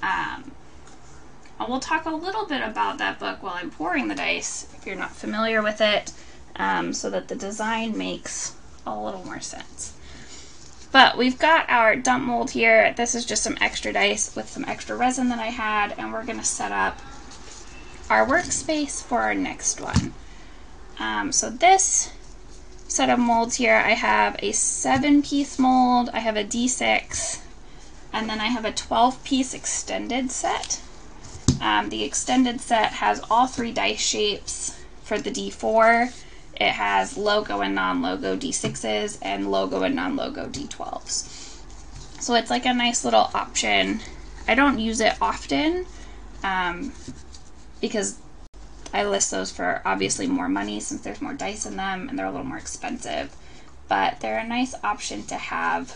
And we'll talk a little bit about that book while I'm pouring the dice, if you're not familiar with it, so that the design makes a little more sense. But we've got our dump mold here. This is just some extra dice with some extra resin that I had, and we're going to set up our workspace for our next one. So this set of molds here, I have a 7-piece mold, I have a D6, and then I have a 12-piece extended set. The extended set has all 3 dice shapes for the D4. It has logo and non-logo D6s and logo and non-logo D12s. So it's like a nice little option. I don't use it often because I list those for obviously more money since there's more dice in them and they're a little more expensive. But they're a nice option to have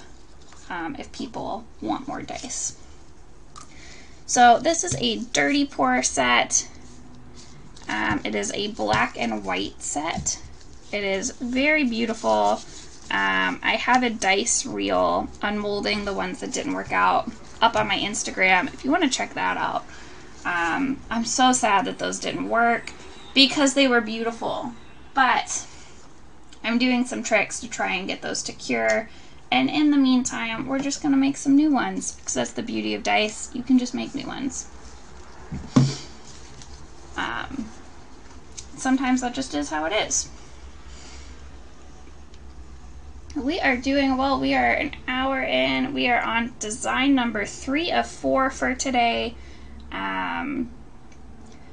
if people want more dice. So this is a dirty pour set. It is a black and white set. It is very beautiful. I have a dice reel unmolding the ones that didn't work out up on my Instagram if you want to check that out. I'm so sad that those didn't work because they were beautiful, but I'm doing some tricks to try and get those to cure. And in the meantime, we're just going to make some new ones because that's the beauty of dice. You can just make new ones. Sometimes that just is how it is. We are doing well. We are an hour in. We are on design number 3 of 4 for today.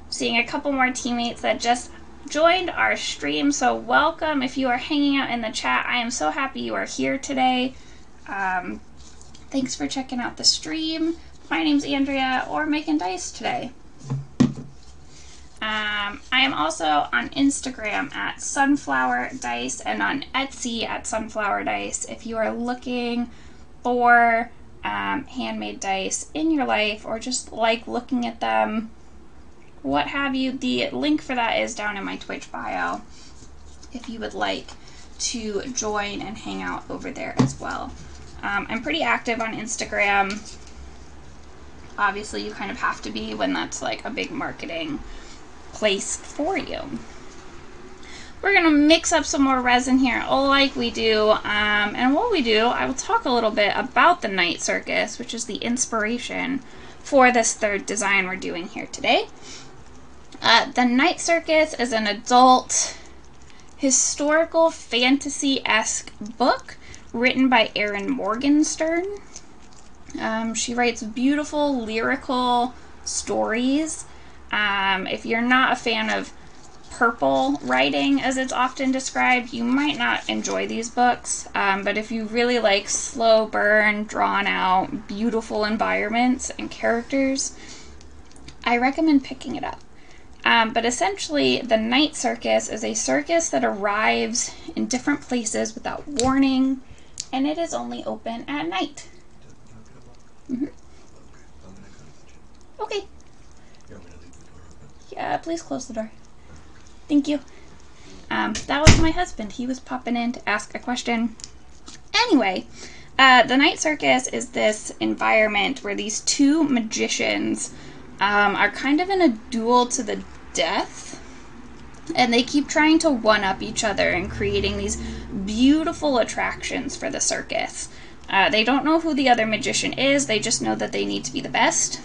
Seeing a couple more teammates that just joined our stream, so welcome. If you are hanging out in the chat, I am so happy you are here today. Thanks for checking out the stream. My name's Andrea, or making dice today. I am also on Instagram at Sunflower Dice and on Etsy at Sunflower Dice. If you are looking for handmade dice in your life or just like looking at them, what have you, the link for that is down in my Twitch bio if you would like to join and hang out over there as well. I'm pretty active on Instagram. Obviously, you kind of have to be when that's like a big marketing place for you. We're going to mix up some more resin here like we do. And while we do, I will talk a little bit about the Night Circus, which is the inspiration for this third design we're doing here today. The Night Circus is an adult historical fantasy-esque book written by Erin Morgenstern. She writes beautiful lyrical stories. If you're not a fan of purple writing, as it's often described, you might not enjoy these books. But if you really like slow burn, drawn out, beautiful environments and characters, I recommend picking it up. But essentially, the Night Circus is a circus that arrives in different places without warning, and it is only open at night. Mm-hmm. Okay. Yeah, please close the door. Thank you. That was my husband. He was popping in to ask a question. Anyway, the Night Circus is this environment where these two magicians are kind of in a duel to the death, and they keep trying to one-up each other and creating these beautiful attractions for the circus. They don't know who the other magician is, they just know that they need to be the best,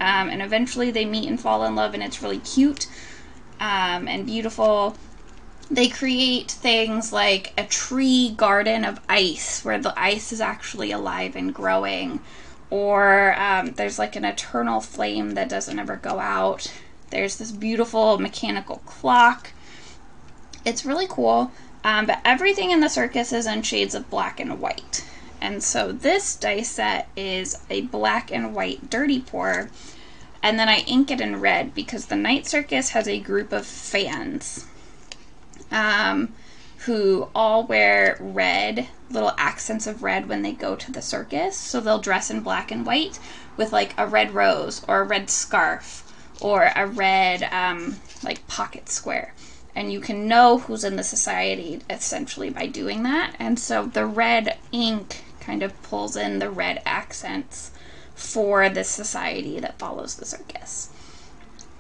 and eventually they meet and fall in love, and it's really cute and beautiful. They create things like a tree garden of ice, where the ice is actually alive and growing, or there's like an eternal flame that doesn't ever go out. There's this beautiful mechanical clock. It's really cool, but everything in the circus is in shades of black and white. And so this dice set is a black and white dirty pour, and then I ink it in red because the Night Circus has a group of fans who all wear red, little accents of red when they go to the circus. So they'll dress in black and white with like a red rose or a red scarf or a red like pocket square. And you can know who's in the society essentially by doing that. And so the red ink kind of pulls in the red accents for the society that follows the circus.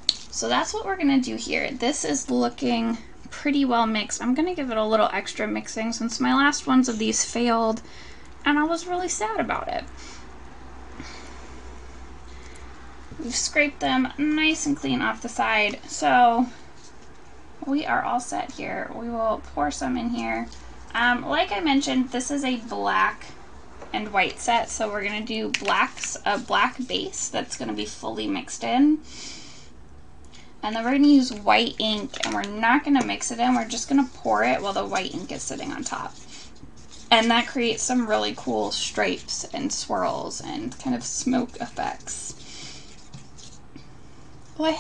So that's what we're going to do here. This is looking pretty well mixed. I'm going to give it a little extra mixing since my last ones of these failed and I was really sad about it. We've scraped them nice and clean off the side, so we are all set here. We will pour some in here. Like I mentioned, this is a black and white set, so we're going to do a black base that's going to be fully mixed in. And then we're going to use white ink, and we're not going to mix it in. We're just going to pour it while the white ink is sitting on top. And that creates some really cool stripes and swirls and kind of smoke effects. Well, I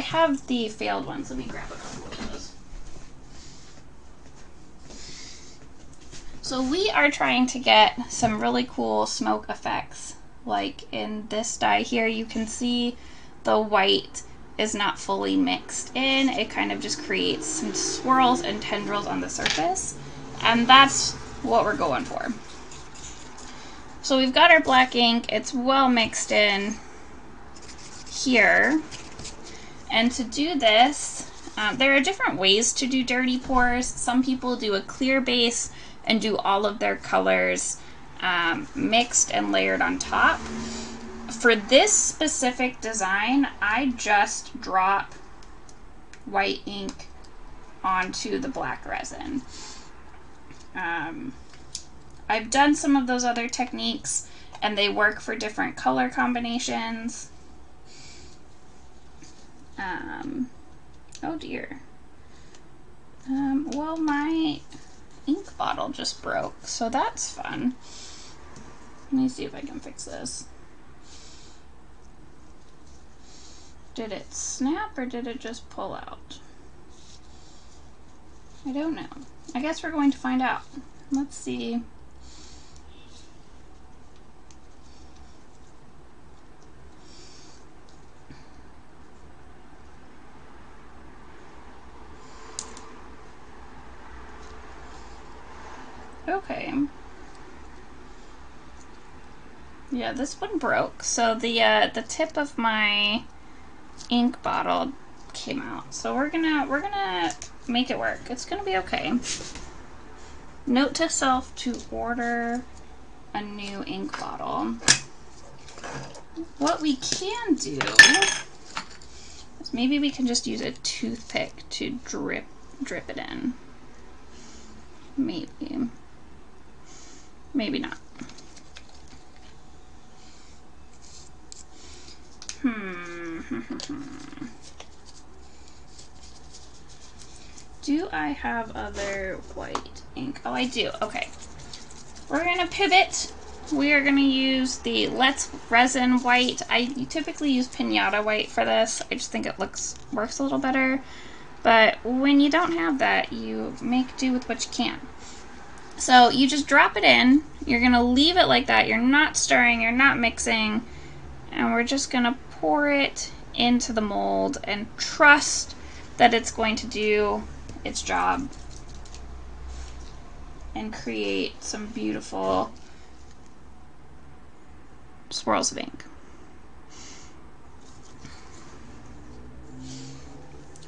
have the failed ones. Let me grab a couple of those. So we are trying to get some really cool smoke effects. Like in this die here, you can see the white is not fully mixed in. It kind of just creates some swirls and tendrils on the surface. And that's what we're going for. So we've got our black ink. It's well mixed in here. And to do this, there are different ways to do dirty pours. Some people do a clear base and do all of their colors mixed and layered on top. For this specific design, I just drop white ink onto the black resin. I've done some of those other techniques and they work for different color combinations. Oh dear. Well, my ink bottle just broke, so that's fun. Let me see if I can fix this. Did it snap or did it just pull out? I don't know. I guess we're going to find out. Let's see. Okay. Yeah, this one broke. So the tip of my ink bottle came out. So we're gonna make it work. It's gonna be okay. Note to self to order a new ink bottle. What we can do is maybe we can just use a toothpick to drip it in. Maybe. Maybe not. Do I have other white ink? Oh, I do. Okay. We're gonna pivot. We are gonna use the Let's Resin white. I typically use Pinata white for this. I just think it works a little better. But when you don't have that, you make do with what you can. So you just drop it in. You're gonna leave it like that. You're not stirring, you're not mixing. And we're just gonna pour it into the mold and trust that it's going to do its job and create some beautiful swirls of ink.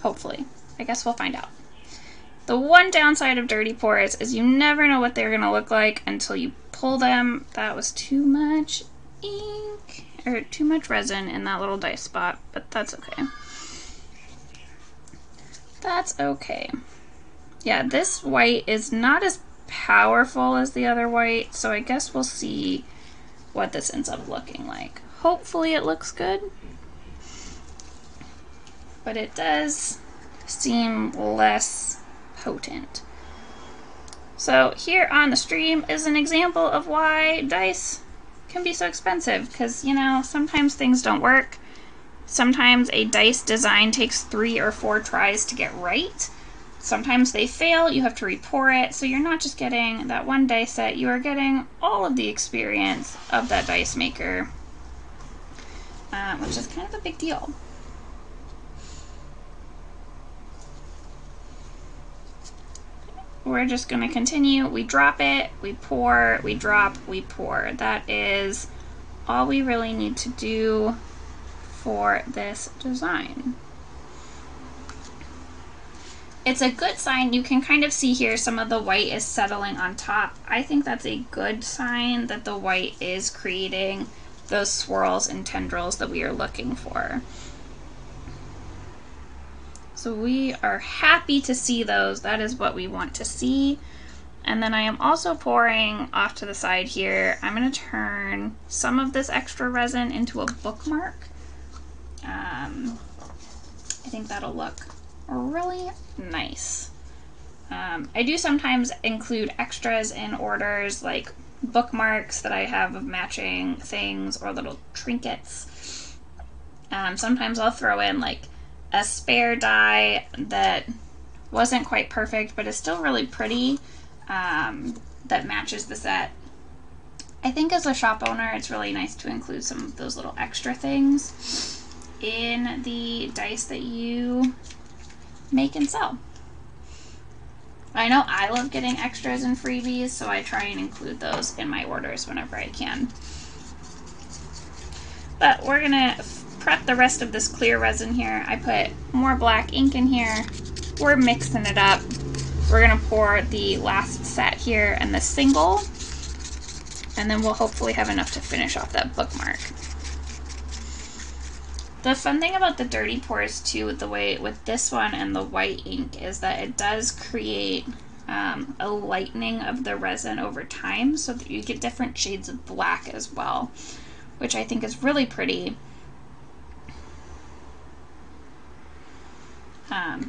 Hopefully. I guess we'll find out. The one downside of dirty pours is you never know what they're gonna look like until you pull them. That was too much ink, or too much resin in that little dice spot, but that's okay. That's okay. Yeah, this white is not as powerful as the other white, so I guess we'll see what this ends up looking like. Hopefully it looks good, but it does seem less potent. So here on the stream is an example of why dice can be so expensive, because, you know, sometimes things don't work. Sometimes a dice design takes 3 or 4 tries to get right. Sometimes they fail, you have to repour it, so you're not just getting that one dice set, you are getting all of the experience of that dice maker, which is kind of a big deal. We're just going to continue. We drop it, we pour, we drop, we pour. That is all we really need to do for this design. It's a good sign. You can kind of see here some of the white is settling on top. I think that's a good sign that the white is creating those swirls and tendrils that we are looking for. So we are happy to see those. That is what we want to see. And then I am also pouring off to the side here. I'm going to turn some of this extra resin into a bookmark. I think that'll look really nice. I do sometimes include extras in orders, like bookmarks that I have of matching things or little trinkets. Sometimes I'll throw in like a spare die that wasn't quite perfect but is still really pretty, that matches the set. I think as a shop owner it's really nice to include some of those little extra things in the dice that you make and sell. I know I love getting extras and freebies, so I try and include those in my orders whenever I can. But we're gonna prep the rest of this clear resin here. I put more black ink in here. We're mixing it up. We're gonna pour the last set here and the single, and then we'll hopefully have enough to finish off that bookmark. The fun thing about the dirty pours too, with this one and the white ink, is that it does create a lightening of the resin over time, so that you get different shades of black as well, which I think is really pretty.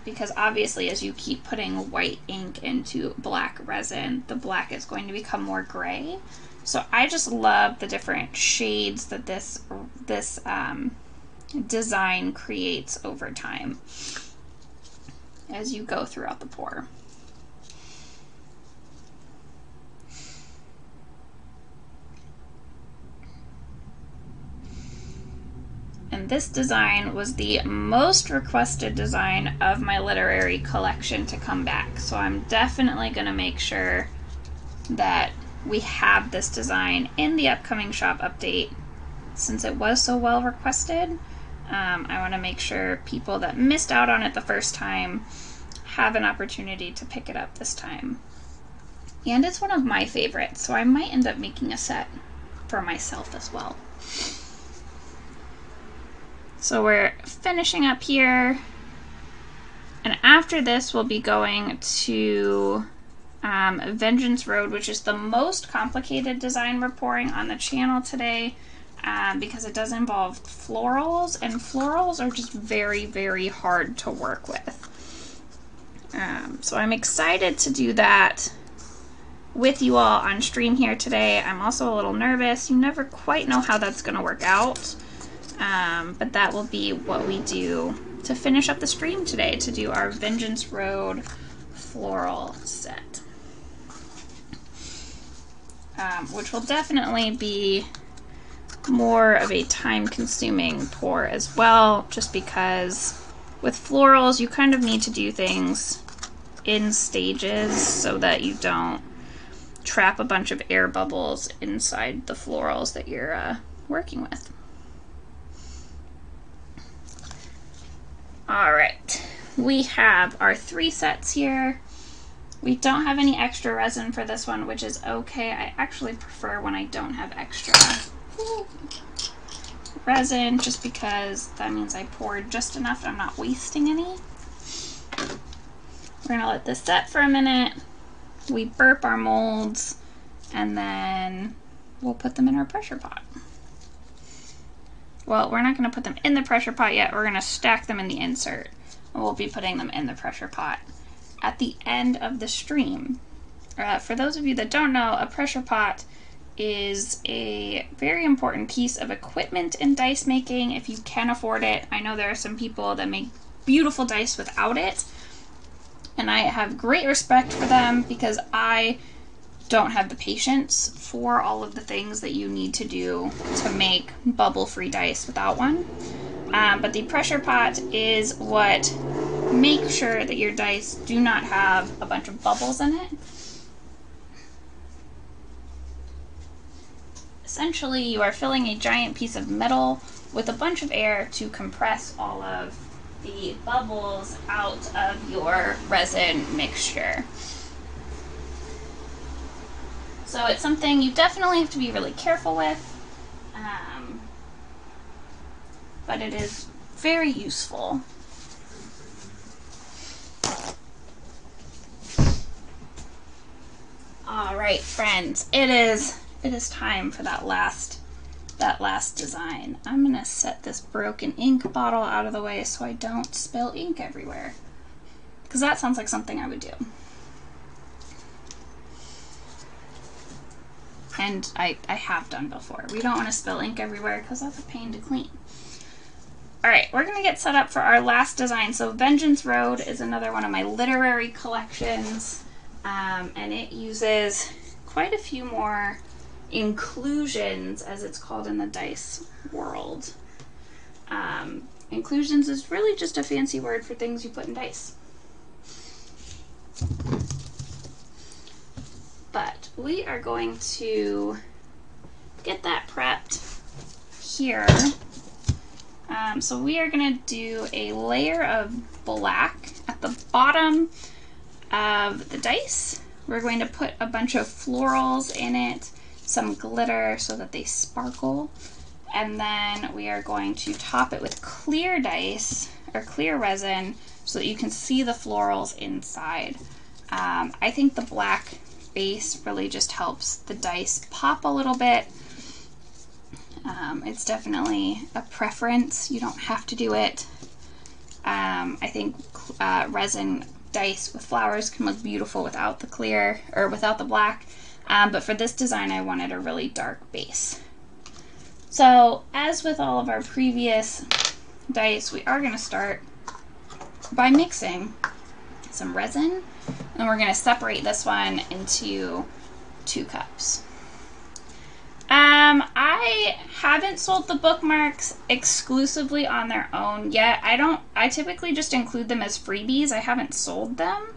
Because obviously as you keep putting white ink into black resin, the black is going to become more gray. So I just love the different shades that this design creates over time as you go throughout the pour. And this design was the most requested design of my literary collection to come back. So I'm definitely going to make sure that we have this design in the upcoming shop update since it was so well requested. I want to make sure people that missed out on it the first time have an opportunity to pick it up this time. And it's one of my favorites, so I might end up making a set for myself as well. So we're finishing up here, and after this we'll be going to Vengeance Road, which is the most complicated design we're pouring on the channel today, because it does involve florals, and florals are just very, very hard to work with. So I'm excited to do that with you all on stream here today. I'm also a little nervous. You never quite know how that's going to work out, but that will be what we do to finish up the stream today, to do our Vengeance Road floral set, which will definitely be more of a time-consuming pour as well, just because with florals you kind of need to do things in stages so that you don't trap a bunch of air bubbles inside the florals that you're working with. Alright, we have our 3 sets here. We don't have any extra resin for this one, which is okay. I actually prefer when I don't have extra resin, just because that means I poured just enough and I'm not wasting any. We're gonna let this set for a minute. We burp our molds, and then we'll put them in our pressure pot. Well, we're not gonna put them in the pressure pot yet. We're gonna stack them in the insert, and we'll be putting them in the pressure pot at the end of the stream. For those of you that don't know, a pressure pot is a very important piece of equipment in dice making if you can afford it. I know there are some people that make beautiful dice without it, and I have great respect for them because I don't have the patience for all of the things that you need to do to make bubble-free dice without one. But the pressure pot is what makes sure that your dice do not have a bunch of bubbles in it. Essentially, you are filling a giant piece of metal with a bunch of air to compress all of the bubbles out of your resin mixture. So it's something you definitely have to be really careful with, but it is very useful. All right, friends, it is time for that last design. I'm gonna set this broken ink bottle out of the way so I don't spill ink everywhere, because that sounds like something I would do. And I have done before. We don't want to spill ink everywhere because that's a pain to clean. Alright, we're going to get set up for our last design. So Vengeance Road is another one of my literary collections, and it uses quite a few more inclusions, as it's called in the dice world. Inclusions is really just a fancy word for things you put in dice. But we are going to get that prepped here. So we are going to do a layer of black at the bottom of the dice. We're going to put a bunch of florals in it, some glitter so that they sparkle, and then we are going to top it with clear dice, or clear resin, so that you can see the florals inside. I think the black base really just helps the dice pop a little bit. It's definitely a preference. You don't have to do it. I think resin dice with flowers can look beautiful without the clear, or without the black, but for this design I wanted a really dark base. So as with all of our previous dice, we are going to start by mixing some resin, and we're going to separate this one into 2 cups. I haven't sold the bookmarks exclusively on their own yet. I typically just include them as freebies. I haven't sold them.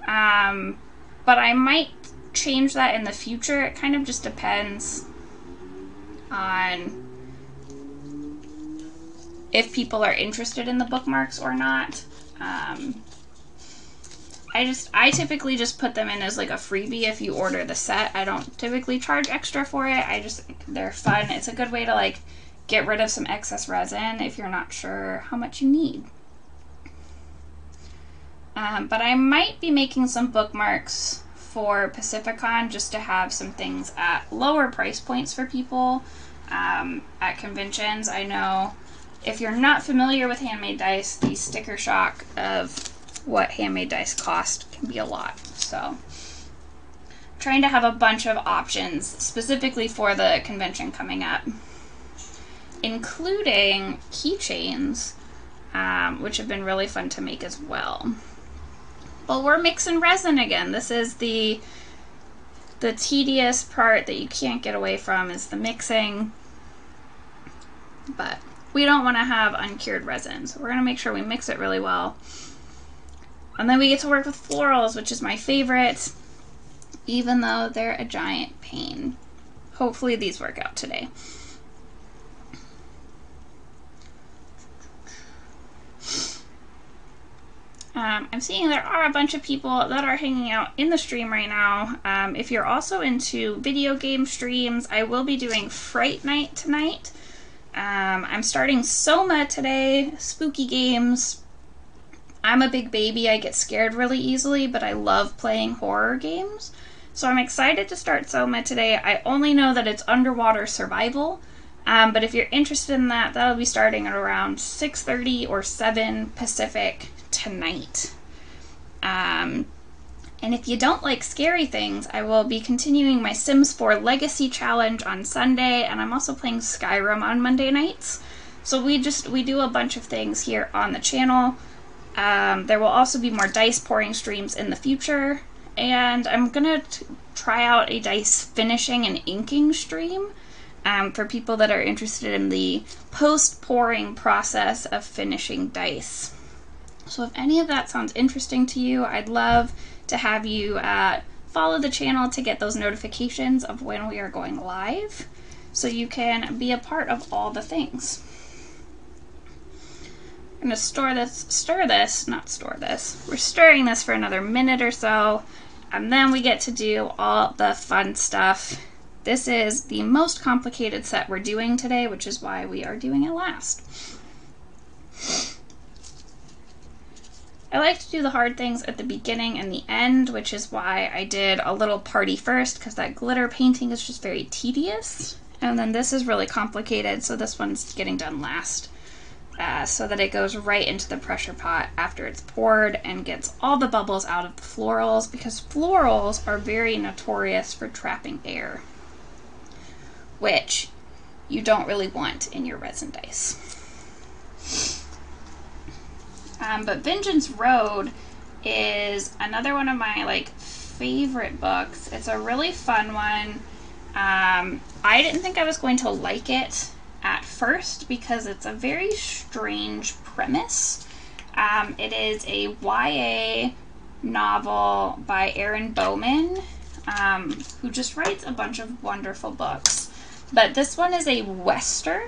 But I might change that in the future. It kind of just depends on if people are interested in the bookmarks or not. I typically just put them in as like a freebie if you order the set. I don't typically charge extra for it. I just think they're fun. It's a good way to like get rid of some excess resin if you're not sure how much you need. But I might be making some bookmarks for Pacificon just to have some things at lower price points for people at conventions. I know if you're not familiar with handmade dice, the sticker shock of what handmade dice cost can be a lot. So trying to have a bunch of options specifically for the convention coming up, including keychains, which have been really fun to make as well. But we're mixing resin again. This is the tedious part that you can't get away from, is the mixing. But we don't want to have uncured resin, so we're going to make sure we mix it really well. And then we get to work with florals, which is my favorite, even though they're a giant pain. Hopefully these work out today. I'm seeing there are a bunch of people that are hanging out in the stream right now. If you're also into video game streams, I will be doing Fright Night tonight. I'm starting Soma today, spooky games. I'm a big baby, I get scared really easily, but I love playing horror games. So I'm excited to start Soma today. I only know that it's underwater survival, but if you're interested in that, that'll be starting at around 6:30 or 7 Pacific tonight. And if you don't like scary things, I will be continuing my Sims 4 Legacy Challenge on Sunday, and I'm also playing Skyrim on Monday nights. So we do a bunch of things here on the channel. There will also be more dice pouring streams in the future, and I'm gonna try out a dice finishing and inking stream for people that are interested in the post-pouring process of finishing dice. So if any of that sounds interesting to you, I'd love to have you follow the channel to get those notifications of when we are going live, so you can be a part of all the things. I'm going to We're stirring this for another minute or so, and then we get to do all the fun stuff. This is the most complicated set we're doing today, which is why we are doing it last. I like to do the hard things at the beginning and the end, which is why I did a little party first, because that glitter painting is just very tedious. And then this is really complicated, so this one's getting done last. So that it goes right into the pressure pot after it's poured and gets all the bubbles out of the florals, because florals are very notorious for trapping air, which you don't really want in your resin dice. But Vengeance Road is another one of my favorite books. It's a really fun one. I didn't think I was going to like it at first because it's a very strange premise. It is a YA novel by Erin Bowman, who just writes a bunch of wonderful books. But this one is a Western,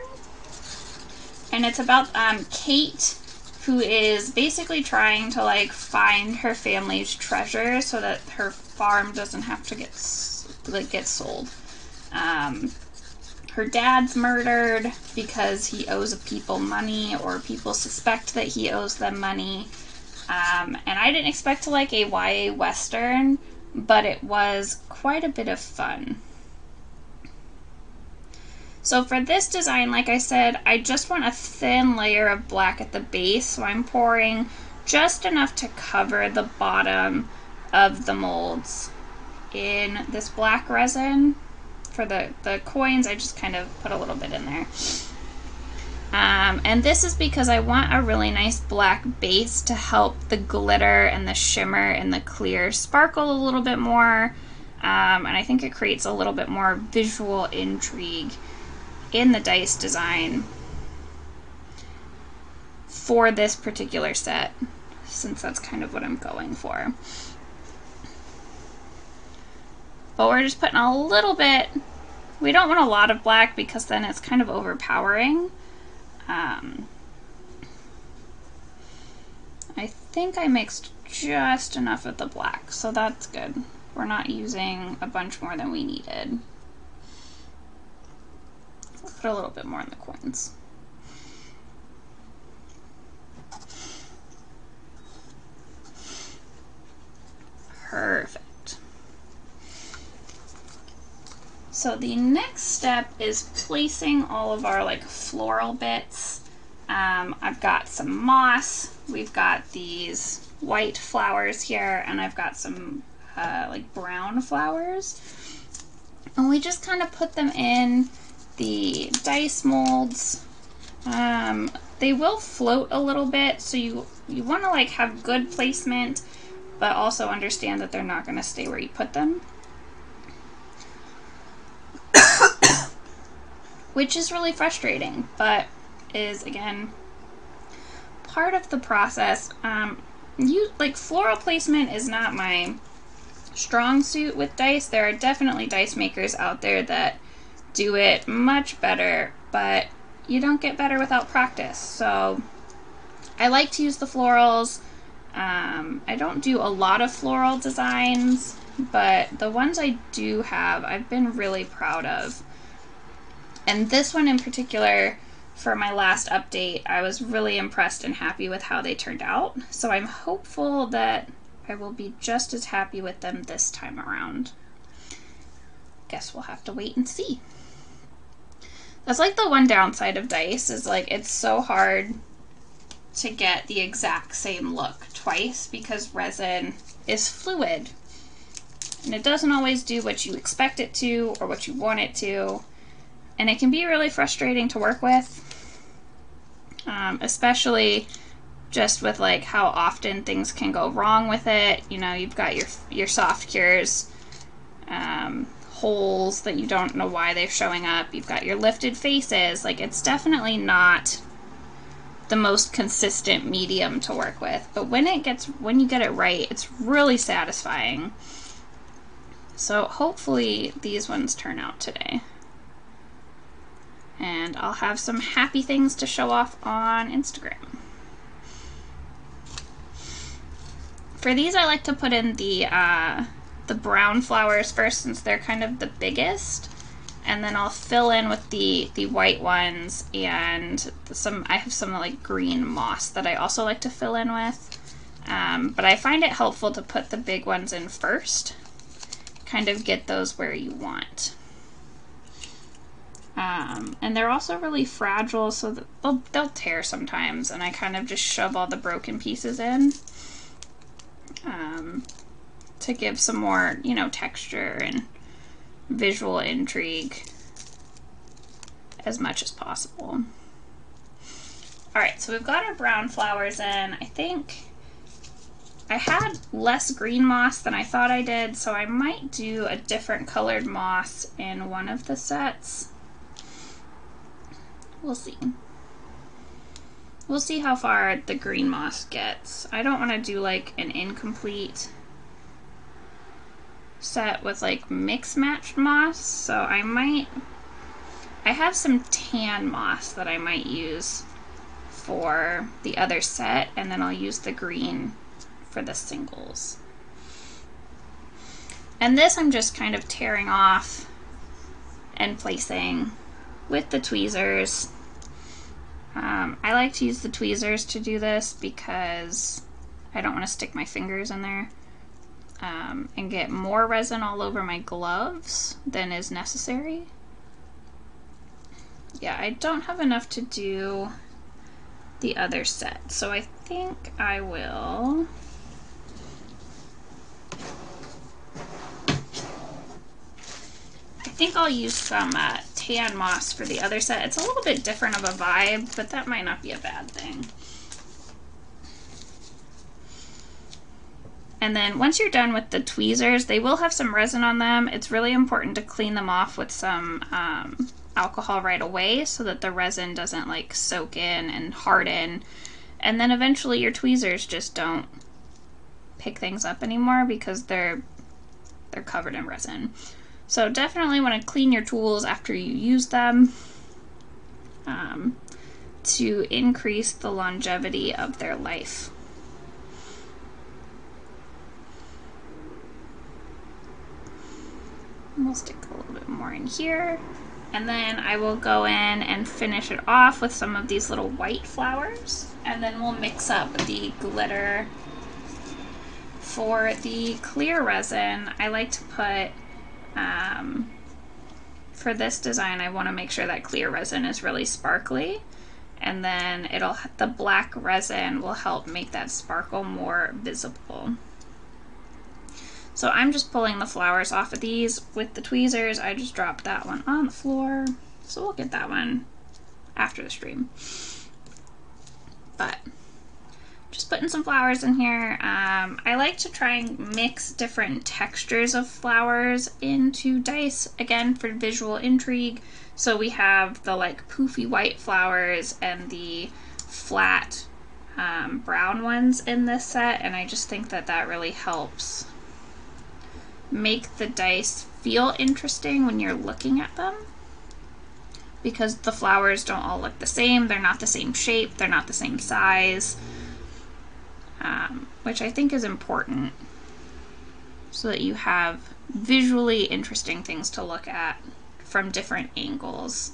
and it's about Kate, who is basically trying to find her family's treasure so that her farm doesn't have to get sold. Her dad's murdered because he owes people money, or people suspect that he owes them money. And I didn't expect to like a YA Western, but it was quite a bit of fun. So for this design, like I said, I just want a thin layer of black at the base, so I'm pouring just enough to cover the bottom of the molds in this black resin. For the coins, I just kind of put a little bit in there. And this is because I want a really nice black base to help the glitter and the shimmer and the clear sparkle a little bit more. And I think it creates a little bit more visual intrigue in the dice design for this particular set, since that's kind of what I'm going for. but we're just putting a little bit. We don't want a lot of black because then it's kind of overpowering. I think I mixed just enough of the black, so that's good. We're not using a bunch more than we needed. Put a little bit more in the coins. Perfect. So the next step is placing all of our like floral bits. I've got some moss, we've got these white flowers here, and I've got some like brown flowers. And we just kind of put them in the dice molds. They will float a little bit, so you want to like have good placement, but also understand that they're not going to stay where you put them. Which is really frustrating, but is again part of the process. Like floral placement is not my strong suit with dice. There are definitely dice makers out there that do it much better, but you don't get better without practice. So I like to use the florals. I don't do a lot of floral designs, but the ones I do have, I've been really proud of. And this one in particular, for my last update, I was really impressed and happy with how they turned out. So I'm hopeful that I will be just as happy with them this time around. Guess we'll have to wait and see. That's like the one downside of dice, is like it's so hard to get the exact same look twice because resin is fluid. And it doesn't always do what you expect it to or what you want it to. And it can be really frustrating to work with, especially just with like how often things can go wrong with it. You know, you've got your soft cures, holes that you don't know why they're showing up. You've got your lifted faces. Like, it's definitely not the most consistent medium to work with. But when you get it right, it's really satisfying. So hopefully these ones turn out today. And I'll have some happy things to show off on Instagram. For these, I like to put in the brown flowers first, since they're kind of the biggest, and then I'll fill in with the white ones, and I have some like green moss that I also like to fill in with. But I find it helpful to put the big ones in first, kind of get those where you want. And they're also really fragile, so that they'll tear sometimes, and I kind of just shove all the broken pieces in to give some more, you know, texture and visual intrigue as much as possible. Alright, so we've got our brown flowers in. I think I had less green moss than I thought I did, so I might do a different colored moss in one of the sets. We'll see. We'll see how far the green moss gets. I don't want to do like an incomplete set with like mix matched moss, so I have some tan moss that I might use for the other set, and then I'll use the green for the singles. And this I'm just kind of tearing off and placing with the tweezers. I like to use the tweezers to do this because I don't want to stick my fingers in there and get more resin all over my gloves than is necessary. Yeah, I don't have enough to do the other set, so I think I will I'll use some tan moss for the other set. It's a little bit different of a vibe, but that might not be a bad thing. And then once you're done with the tweezers, they will have some resin on them. It's really important to clean them off with some alcohol right away so that the resin doesn't like soak in and harden. And then eventually your tweezers just don't pick things up anymore because they're they're covered in resin. So definitely want to clean your tools after you use them to increase the longevity of their life. We'll stick a little bit more in here. And then I will go in and finish it off with some of these little white flowers. And then we'll mix up the glitter. For the clear resin, I like to put, for this design, I want to make sure that clear resin is really sparkly. And then the black resin will help make that sparkle more visible. So I'm just pulling the flowers off of these with the tweezers. I just dropped that one on the floor. So we'll get that one after the stream. But just putting some flowers in here. I like to try and mix different textures of flowers into dice, again, for visual intrigue. So we have the like poofy white flowers and the flat brown ones in this set, and I just think that that really helps make the dice feel interesting when you're looking at them, because the flowers don't all look the same, they're not the same shape, they're not the same size, which I think is important so that you have visually interesting things to look at from different angles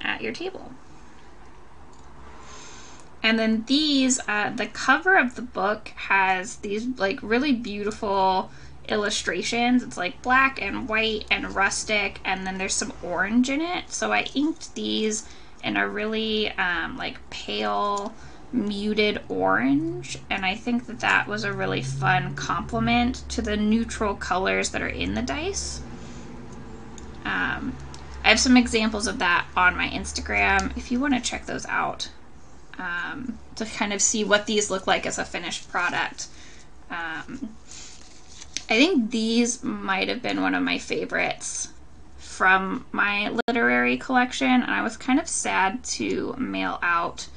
at your table. And then these, the cover of the book has these like really beautiful illustrations. It's like black and white and rustic, and then there's some orange in it. So I inked these in a really like pale, muted orange, and I think that that was a really fun complement to the neutral colors that are in the dice. I have some examples of that on my Instagram if you want to check those out. To kind of see what these look like as a finished product. I think these might have been one of my favorites from my literary collection, and I was kind of sad to mail out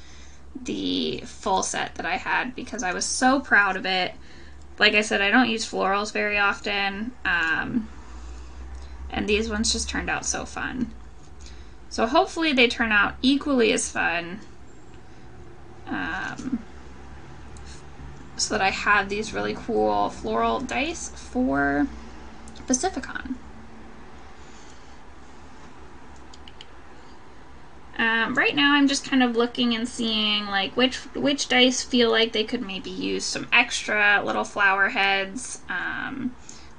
the full set that I had because I was so proud of it. Like I said, I don't use florals very often, and these ones just turned out so fun. So hopefully they turn out equally as fun. So that I have these really cool floral dice for Pacificon. Right now I'm just kind of looking and seeing like which dice feel like they could maybe use some extra little flower heads,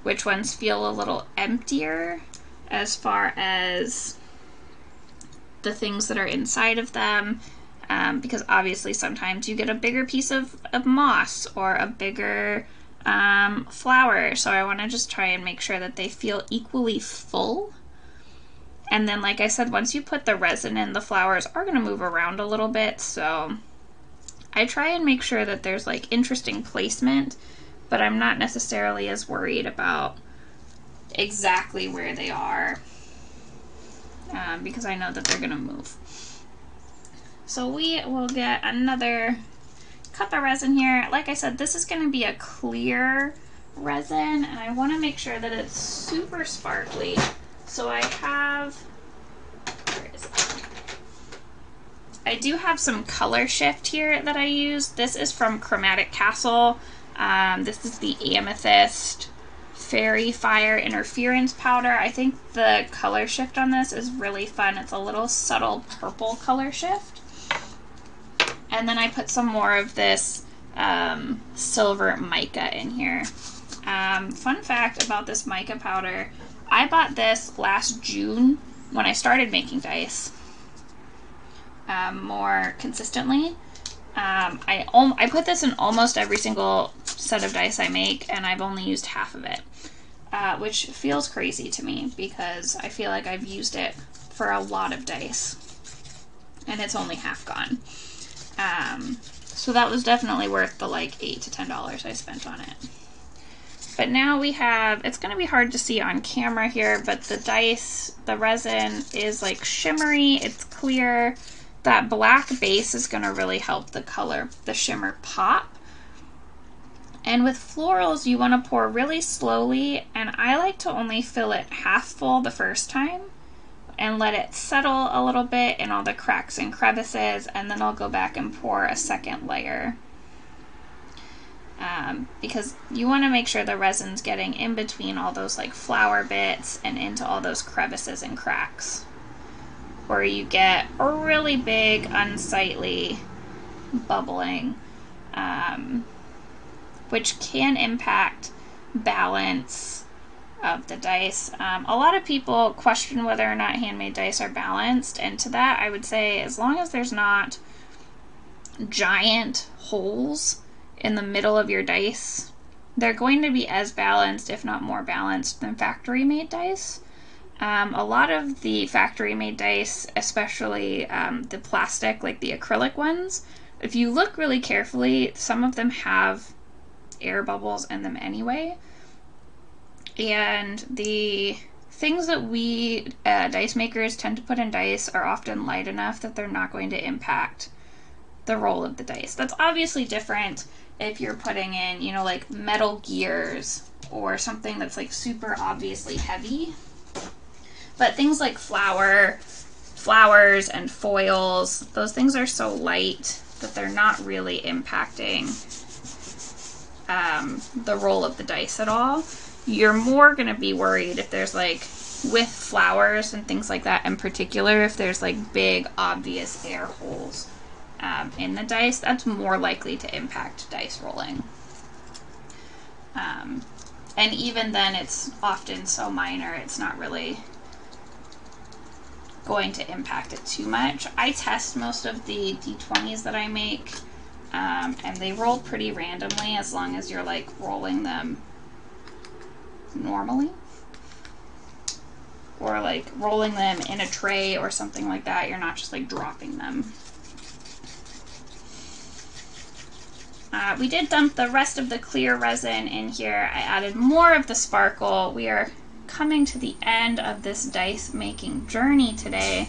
which ones feel a little emptier as far as the things that are inside of them. Because obviously sometimes you get a bigger piece of moss or a bigger flower, so I want to just try and make sure that they feel equally full. And then, like I said, once you put the resin in, the flowers are going to move around a little bit, so I try and make sure that there's like interesting placement, but I'm not necessarily as worried about exactly where they are, because I know that they're going to move. So we will get another cup of resin here. Like I said, this is going to be a clear resin, and I want to make sure that it's super sparkly. So I have, where is it? I do have some color shift here that I use. This is from Chromatic Castle. This is the Amethyst Fairy Fire Interference Powder. I think the color shift on this is really fun. It's a little subtle purple color shift. And then I put some more of this silver mica in here. Fun fact about this mica powder, I bought this last June when I started making dice more consistently. I put this in almost every single set of dice I make, and I've only used half of it, which feels crazy to me because I feel like I've used it for a lot of dice, and it's only half gone. So that was definitely worth the like $8 to $10 I spent on it. But now we have, it's going to be hard to see on camera here, but the dice, the resin is like shimmery, it's clear. That black base is going to really help the color, the shimmer pop. And with florals, you want to pour really slowly, and I like to only fill it half full the first time and let it settle a little bit in all the cracks and crevices, and then I'll go back and pour a second layer. Because you want to make sure the resin's getting in between all those like flower bits and into all those crevices and cracks, where you get a really big, unsightly bubbling, which can impact balance of the dice. A lot of people question whether or not handmade dice are balanced, and to that I would say as long as there's not giant holes in the middle of your dice, they're going to be as balanced, if not more balanced, than factory-made dice. A lot of the factory-made dice, especially the plastic, like the acrylic ones, if you look really carefully, some of them have air bubbles in them anyway. And the things that we dice makers tend to put in dice are often light enough that they're not going to impact the roll of the dice. That's obviously different if you're putting in, you know, like Metal Gears or something that's like super obviously heavy. But things like flowers and foils, those things are so light that they're not really impacting the roll of the dice at all. You're more going to be worried if there's like, with flowers and things like that in particular, if there's like big obvious air holes in the dice, that's more likely to impact dice rolling. And even then, it's often so minor, it's not really going to impact it too much. I test most of the D20s that I make, and they roll pretty randomly as long as you're like rolling them normally, or like rolling them in a tray or something like that. You're not just like dropping them. We did dump the rest of the clear resin in here. I added more of the sparkle. We are coming to the end of this dice making journey today.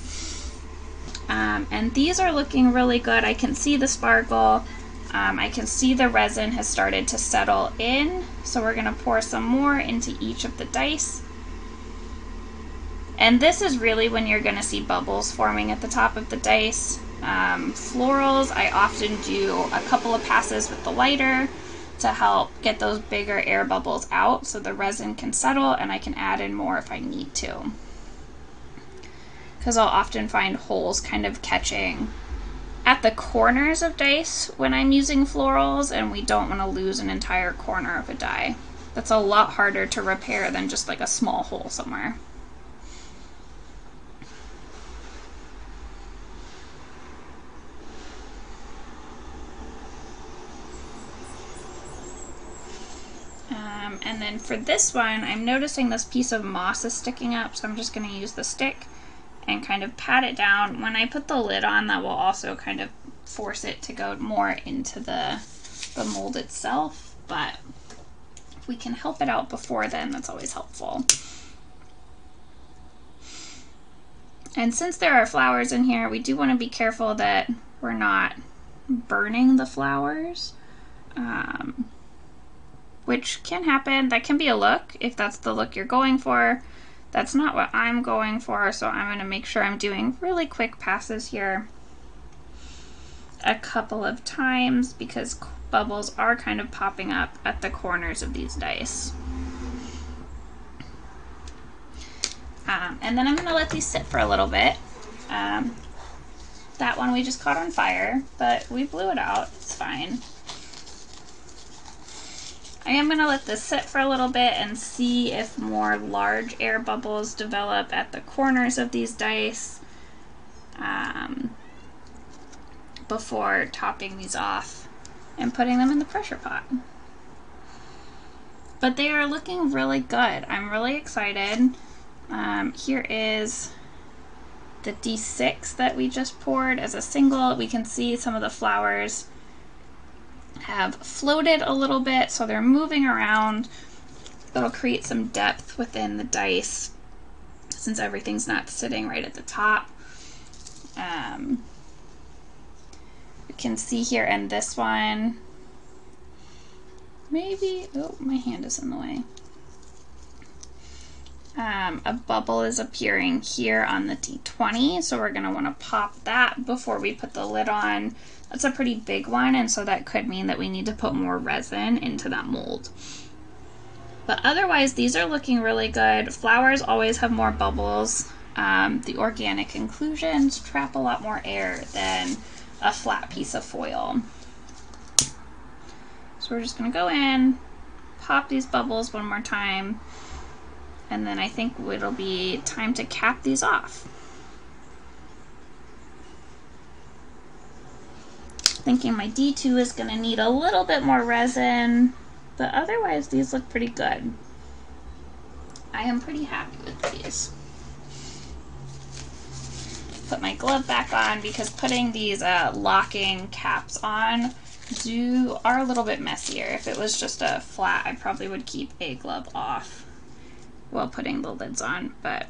And these are looking really good. I can see the sparkle. I can see the resin has started to settle in. So we're going to pour some more into each of the dice. And this is really when you're going to see bubbles forming at the top of the dice. Florals, I often do a couple of passes with the lighter to help get those bigger air bubbles out so the resin can settle and I can add in more if I need to. Because I'll often find holes kind of catching at the corners of dice when I'm using florals, and we don't want to lose an entire corner of a die. That's a lot harder to repair than just like a small hole somewhere. And then for this one, I'm noticing this piece of moss is sticking up, so I'm just going to use the stick and kind of pat it down. When I put the lid on, that will also kind of force it to go more into the mold itself, but if we can help it out before then, that's always helpful. And since there are flowers in here, we do want to be careful that we're not burning the flowers. Which can happen. That can be a look if that's the look you're going for. That's not what I'm going for, so I'm going to make sure I'm doing really quick passes here a couple of times because bubbles are kind of popping up at the corners of these dice. And then I'm going to let these sit for a little bit. That one we just caught on fire, but we blew it out. It's fine. I am going to let this sit for a little bit and see if more large air bubbles develop at the corners of these dice before topping these off and putting them in the pressure pot. But they are looking really good. I'm really excited. Here is the D6 that we just poured as a single. We can see some of the flowers have floated a little bit, so they're moving around. That'll create some depth within the dice since everything's not sitting right at the top. You can see here in this one, maybe, oh, my hand is in the way. A bubble is appearing here on the D20, so we're going to want to pop that before we put the lid on. That's a pretty big one, and so that could mean that we need to put more resin into that mold. But otherwise, these are looking really good. Flowers always have more bubbles. The organic inclusions trap a lot more air than a flat piece of foil. So we're just going to go in, pop these bubbles one more time, and then I think it'll be time to cap these off. Thinking my D2 is going to need a little bit more resin, but otherwise these look pretty good. I am pretty happy with these. Put my glove back on because putting these locking caps on are a little bit messier. If it was just a flat, I probably would keep a glove off while putting the lids on, but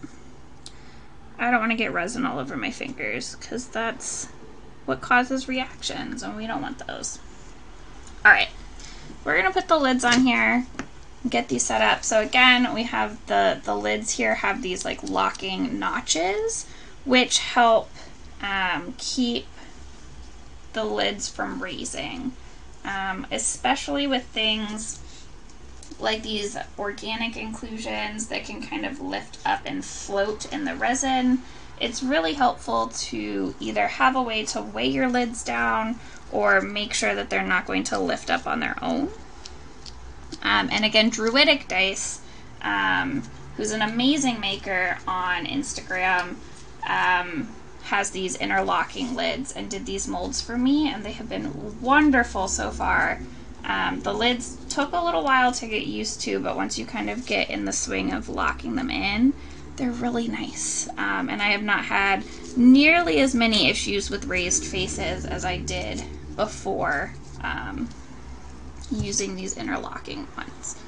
I don't want to get resin all over my fingers because that's what causes reactions and we don't want those. Alright, we're going to put the lids on here, get these set up. So again, we have the lids here have these like locking notches which help keep the lids from raising, especially with things like these organic inclusions that can kind of lift up and float in the resin. It's really helpful to either have a way to weigh your lids down or make sure that they're not going to lift up on their own. And again, Druidic Dice, who's an amazing maker on Instagram, has these interlocking lids and did these molds for me, and they have been wonderful so far. The lids took a little while to get used to, but once you kind of get in the swing of locking them in, they're really nice. And I have not had nearly as many issues with raised faces as I did before using these interlocking ones.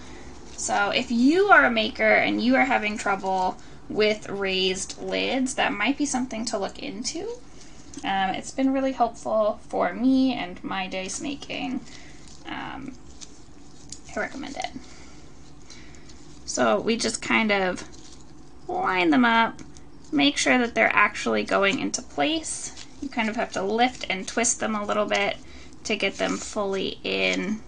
So if you are a maker and you are having trouble with raised lids, that might be something to look into. It's been really helpful for me and my dice making. I recommend it. So we just kind of line them up, make sure that they're actually going into place. You kind of have to lift and twist them a little bit to get them fully in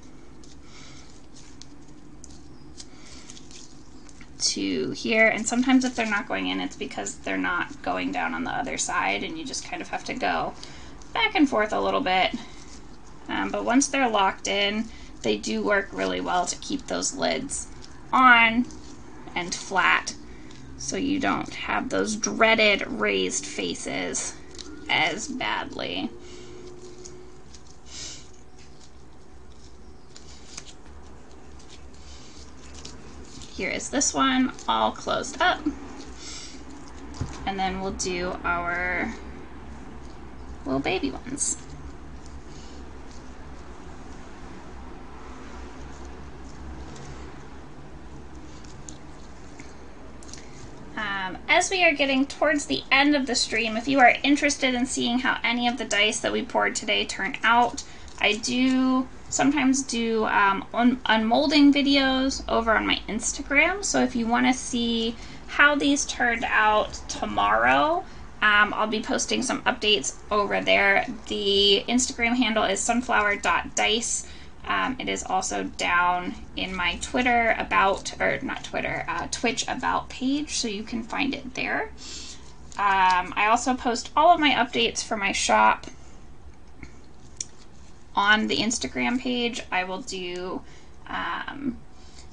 to here. And sometimes if they're not going in, it's because they're not going down on the other side, and you just kind of have to go back and forth a little bit. But once they're locked in, they do work really well to keep those lids on and flat, so you don't have those dreaded raised faces as badly. Here is this one all closed up, and then we'll do our little baby ones. As we are getting towards the end of the stream, if you are interested in seeing how any of the dice that we poured today turn out, I do sometimes do unmolding videos over on my Instagram. So if you want to see how these turned out tomorrow, I'll be posting some updates over there. The Instagram handle is sunflower.dice. It is also down in my Twitter about, or not Twitter, Twitch about page, so you can find it there. I also post all of my updates for my shop on the Instagram page. I will do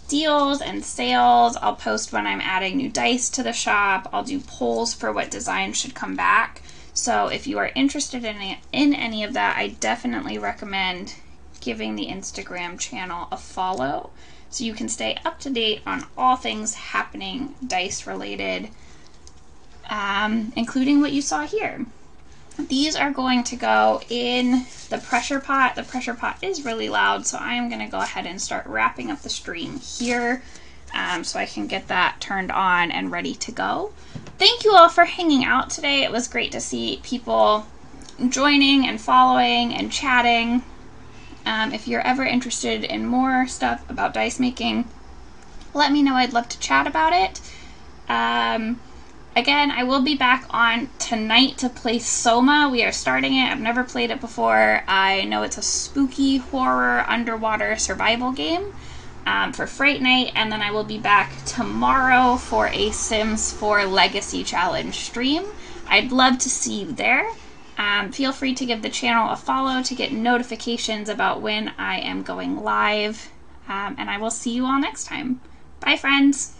deals and sales. I'll post when I'm adding new dice to the shop. I'll do polls for what designs should come back. So if you are interested in any of that, I definitely recommend giving the Instagram channel a follow so you can stay up to date on all things happening dice related, including what you saw here. These are going to go in the pressure pot. The pressure pot is really loud, so I am going to go ahead and start wrapping up the stream here so I can get that turned on and ready to go. Thank you all for hanging out today. It was great to see people joining and following and chatting. If you're ever interested in more stuff about dice making, let me know. I'd love to chat about it. Again, I will be back on tonight to play Soma. We are starting it. I've never played it before. I know it's a spooky horror underwater survival game for Fright Night, and then I will be back tomorrow for a Sims 4 Legacy Challenge stream. I'd love to see you there. Feel free to give the channel a follow to get notifications about when I am going live, and I will see you all next time. Bye, friends!